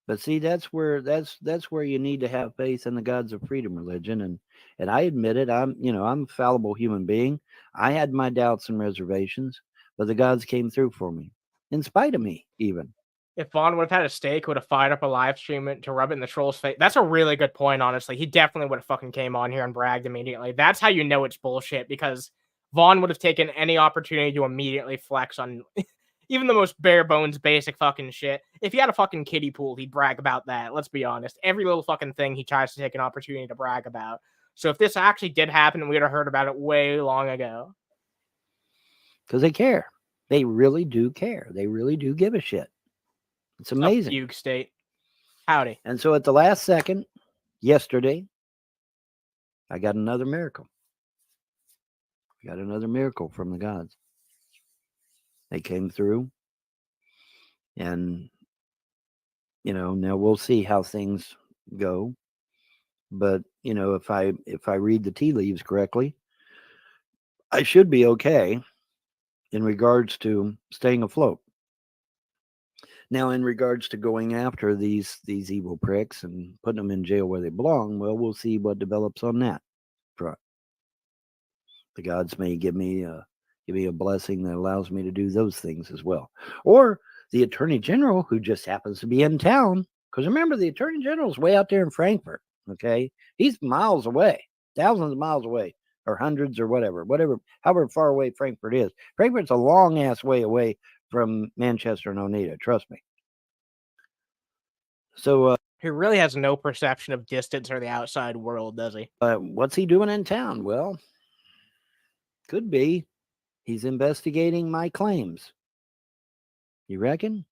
But see, that's where you need to have faith in the gods of freedom religion. And I admit it, I'm a fallible human being. I had my doubts and reservations, but the gods came through for me, in spite of me, even. If Vaughn would have had a steak, would have fired up a live stream to rub it in the troll's face. That's a really good point, honestly. He definitely would have fucking came on here and bragged immediately. That's how you know it's bullshit, because Vaughn would have taken any opportunity to immediately flex on even the most bare bones basic fucking shit. If he had a fucking kiddie pool, he'd brag about that. Let's be honest. Every little fucking thing he tries to take an opportunity to brag about. So if this actually did happen, we would have heard about it way long ago. Because they care. They really do care. They really do give a shit. It's amazing. Fugue state. Howdy. And so at the last second, yesterday, I got another miracle. I got another miracle from the gods. They came through. And, now we'll see how things go. But, if I read the tea leaves correctly, I should be okay in regards to staying afloat. Now, in regards to going after these evil pricks and putting them in jail where they belong, well, we'll see what develops on that front. The gods may give me a blessing that allows me to do those things as well. Or the Attorney General, who just happens to be in town, because remember, the Attorney General's way out there in Frankfurt, okay? He's miles away, thousands of miles away, or hundreds or whatever, however far away Frankfurt is. Frankfurt's a long-ass way away from Manchester and Oneida, trust me. So he really has no perception of distance or the outside world, does he? What's he doing in town? Well, could be he's investigating my claims. You reckon?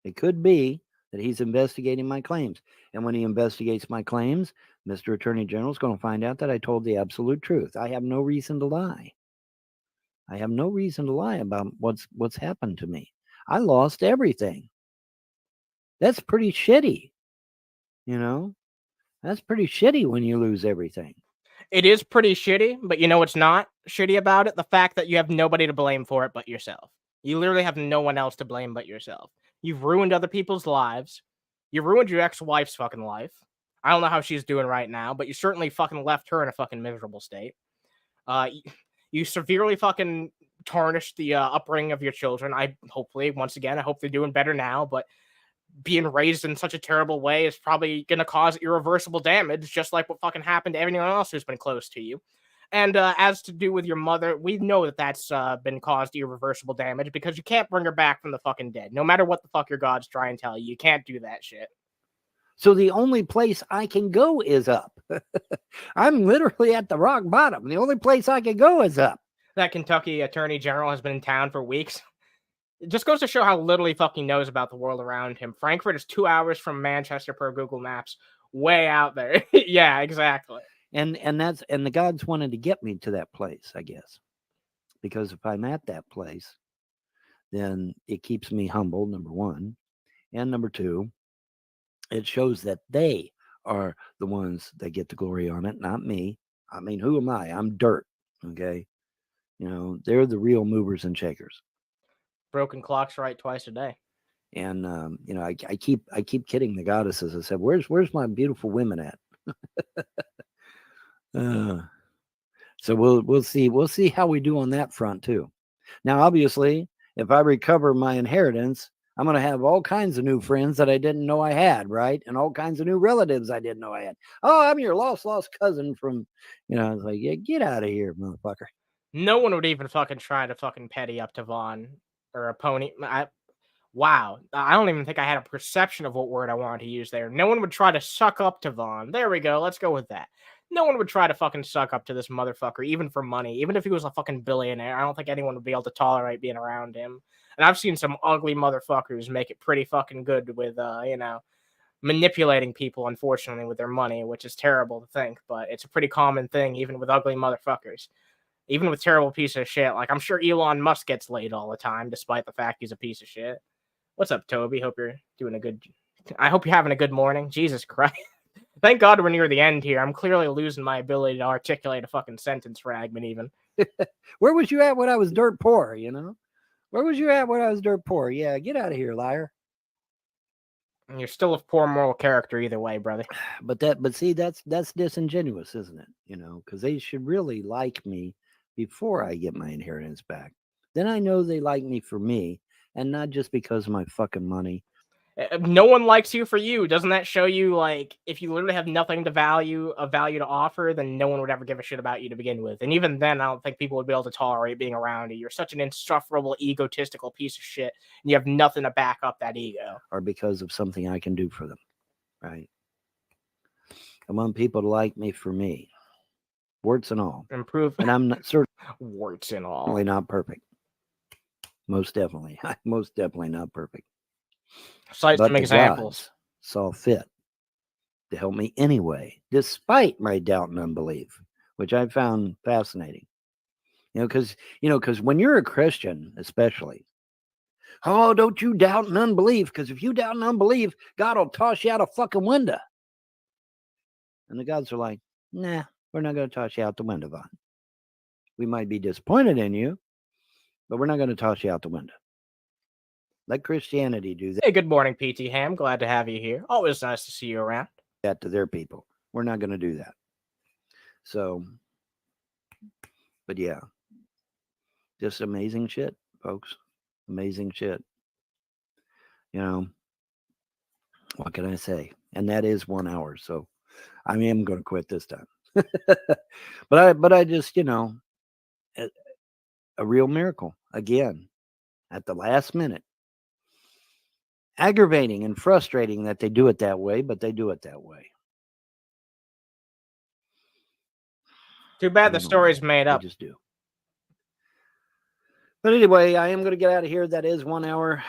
It could be that he's investigating my claims. And when he investigates my claims, Mr. Attorney General is going to find out that I told the absolute truth. I have no reason to lie. I have no reason to lie about what's happened to me. I lost everything. That's pretty shitty. That's pretty shitty when you lose everything. It is pretty shitty, but what's not shitty about it? The fact that you have nobody to blame for it but yourself. You literally have no one else to blame but yourself. You've ruined other people's lives. You ruined your ex-wife's fucking life. I don't know how she's doing right now, but you certainly fucking left her in a fucking miserable state. You severely fucking tarnished the upbringing of your children. I hope they're doing better now, but being raised in such a terrible way is probably going to cause irreversible damage, just like what fucking happened to everyone else who's been close to you. And as to do with your mother, we know that that's been caused irreversible damage because you can't bring her back from the fucking dead. No matter what the fuck your gods try and tell you, you can't do that shit. So the only place I can go is up. I'm literally at the rock bottom. The only place I can go is up. That Kentucky Attorney General has been in town for weeks. It just goes to show how little he fucking knows about the world around him. Frankfurt is 2 hours from Manchester per Google Maps. Way out there. Yeah, exactly. And the gods wanted to get me to that place, I guess. Because if I'm at that place, then it keeps me humble, number one. And number two, it shows that they are the ones that get the glory on it, not me. I mean, who am I? I'm dirt, okay? They're the real movers and shakers. Broken clocks right twice a day. And you know, I keep kidding the goddesses. I said, "Where's my beautiful women at?" So we'll see how we do on that front too. Now, obviously, if I recover my inheritance, I'm going to have all kinds of new friends that I didn't know I had, right? And all kinds of new relatives I didn't know I had. Oh, I'm your lost cousin from, you know, I was like, yeah, get out of here, motherfucker. No one would even fucking try to fucking petty up to Vaughn or a pony. Wow. I don't even think I had a perception of what word I wanted to use there. No one would try to suck up to Vaughn. There we go. Let's go with that. No one would try to fucking suck up to this motherfucker, even for money. Even if he was a fucking billionaire, I don't think anyone would be able to tolerate being around him. And I've seen some ugly motherfuckers make it pretty fucking good with, you know, manipulating people, unfortunately, with their money, which is terrible to think, but it's a pretty common thing, even with ugly motherfuckers. Even with terrible piece of shit. Like, I'm sure Elon Musk gets laid all the time, despite the fact he's a piece of shit. What's up, Toby? Hope you're doing a good... I hope you're having a good morning. Jesus Christ. Thank God we're near the end here. I'm clearly losing my ability to articulate a fucking sentence fragment, even. Where was you at when I was dirt poor, you know? Where was you at when I was dirt poor? Yeah, get out of here, liar. And you're still a poor moral character either way, brother. But see, that's disingenuous, isn't it? You know, because they should really like me before I get my inheritance back. Then I know they like me for me, and not just because of my fucking money. No one likes you for you. Doesn't that show you, like, if you literally have nothing of value to offer, then no one would ever give a shit about you to begin with. And even then, I don't think people would be able to tolerate being around you. You're such an insufferable, egotistical piece of shit, and you have nothing to back up that ego. Or because of something I can do for them, right? I want people to like me for me, warts and all. Improve. And I'm not certainly warts and all. not perfect. Most definitely not perfect. Cite some examples. Saw fit to help me anyway, despite my doubt and unbelief, which I found fascinating. Because when you're a Christian, especially, oh, don't you doubt and unbelief? Because if you doubt and unbelief, God will toss you out a fucking window. And the gods are like, nah, we're not going to toss you out the window, Vaughn. We might be disappointed in you, but we're not going to toss you out the window. Let Christianity do that. Hey, good morning, PT Ham. Glad to have you here. Always nice to see you around. That to their people. We're not going to do that. So, but yeah, just amazing shit, folks. Amazing shit. You know, what can I say? And that is 1 hour. So I am going to quit this time. but I just, a real miracle again at the last minute. Aggravating and frustrating that they do it that way, but they do it that way. Too bad the story's made up. They just do. But anyway, I am going to get out of here. That is 1 hour.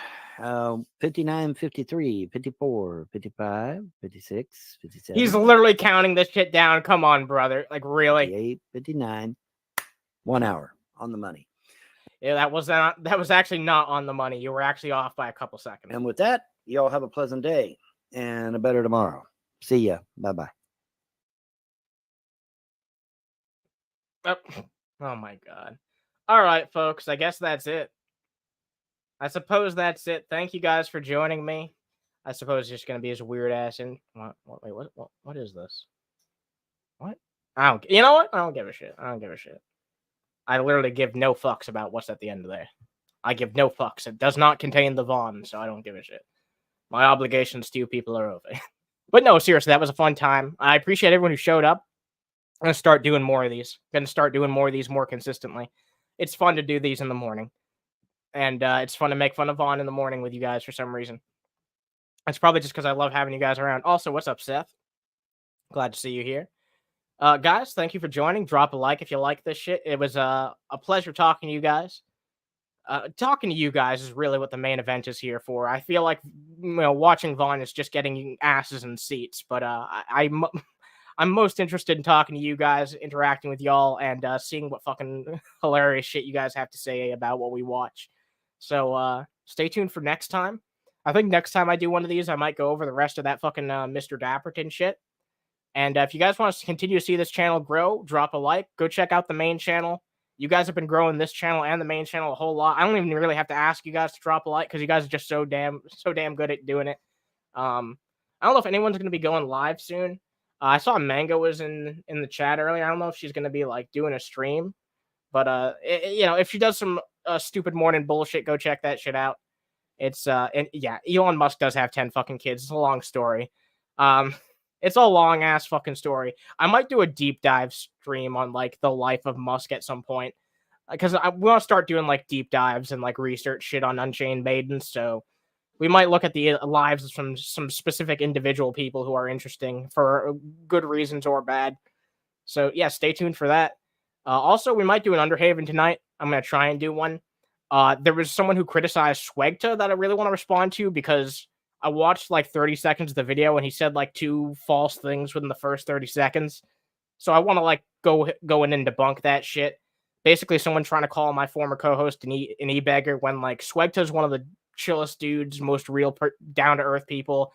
59, 53, 54, 55, 56, 57. He's literally counting this shit down. Come on, brother. Like, really? 58, 59. 1 hour on the money. Yeah, that was actually not on the money. You were actually off by a couple seconds. And with that, y'all have a pleasant day and a better tomorrow. See ya. Bye-bye. Oh my God. All right, folks. I guess that's it. I suppose that's it. Thank you guys for joining me. I suppose it's just going to be as weird ass in. What is this? What? You know what? I don't give a shit. I literally give no fucks about what's at the end of there. I give no fucks. It does not contain the Vaughn, so I don't give a shit. My obligations to you people are over. But no, seriously, that was a fun time. I appreciate everyone who showed up. I'm going to start doing more of these. More consistently. It's fun to do these in the morning. And it's fun to make fun of Vaughn in the morning with you guys for some reason. It's probably just because I love having you guys around. Also, what's up, Seth? Glad to see you here. Guys, thank you for joining. Drop a like if you like this shit. It was a pleasure talking to you guys. Talking to you guys is really what the main event is here for. I feel like watching Vaughn is just getting asses in seats, but I'm most interested in talking to you guys, interacting with y'all, and seeing what fucking hilarious shit you guys have to say about what we watch. So stay tuned for next time. I think next time I do one of these, I might go over the rest of that fucking Mr. Dapperton shit. And if you guys want us to continue to see this channel grow, drop a like. Go check out the main channel. You guys have been growing this channel and the main channel a whole lot. I don't even really have to ask you guys to drop a like because you guys are just so damn good at doing it. I don't know if anyone's going to be going live soon. I saw Mango was in the chat earlier. I don't know if she's going to be like doing a stream, but you know, if she does some stupid morning bullshit, go check that shit out. It's and yeah, Elon Musk does have 10 fucking kids. It's a long story. It's a long ass fucking story. I might do a deep dive stream on like the life of Musk at some point because I want to start doing like deep dives and like research shit on Unchained Maidens. So we might look at the lives from some specific individual people who are interesting for good reasons or bad. So yeah, stay tuned for that. Also, we might do an Underhaven tonight. I'm gonna try and do one. There was someone who criticized Swegta that I really want to respond to because I watched like 30 seconds of the video and he said like 2 false things within the first 30 seconds. So I want to like go in and debunk that shit. Basically, someone trying to call my former co-host an e-beggar when like Swegta is one of the chillest dudes, most real down to earth people.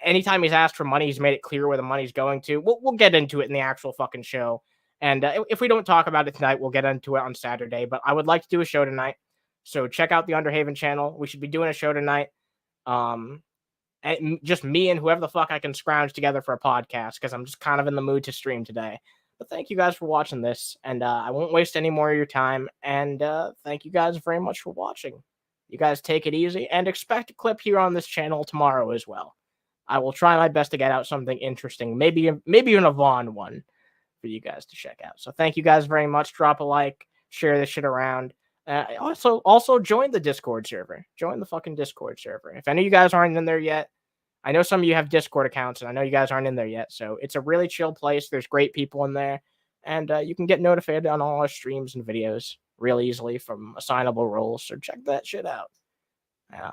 Anytime he's asked for money, he's made it clear where the money's going to. We'll get into it in the actual fucking show. And if we don't talk about it tonight, we'll get into it on Saturday. But I would like to do a show tonight. So check out the Underhaven channel. We should be doing a show tonight. And just me and whoever the fuck I can scrounge together for a podcast because I'm just kind of in the mood to stream today. But thank you guys for watching this. And I won't waste any more of your time. And thank you guys very much for watching. You guys take it easy and expect a clip here on this channel tomorrow as well. I will try my best to get out something interesting. Maybe even a Vaughn one for you guys to check out. So thank you guys very much. Drop a like, share this shit around. Also join the Discord server. Join the fucking Discord server. If any of you guys aren't in there yet, I know some of you have Discord accounts, and I know you guys aren't in there yet. So it's a really chill place. There's great people in there, and you can get notified on all our streams and videos real easily from assignable roles. So check that shit out.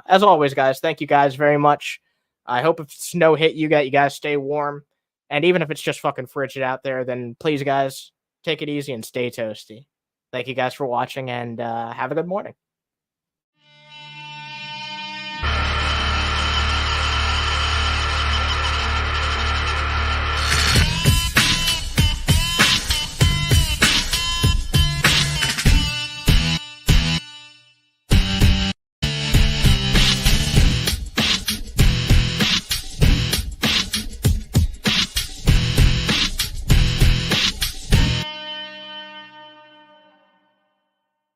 As always, guys, thank you guys very much. I hope if snow hit you guys stay warm. And even if it's just fucking frigid out there, then please, guys, take it easy and stay toasty. Thank you guys for watching, and have a good morning.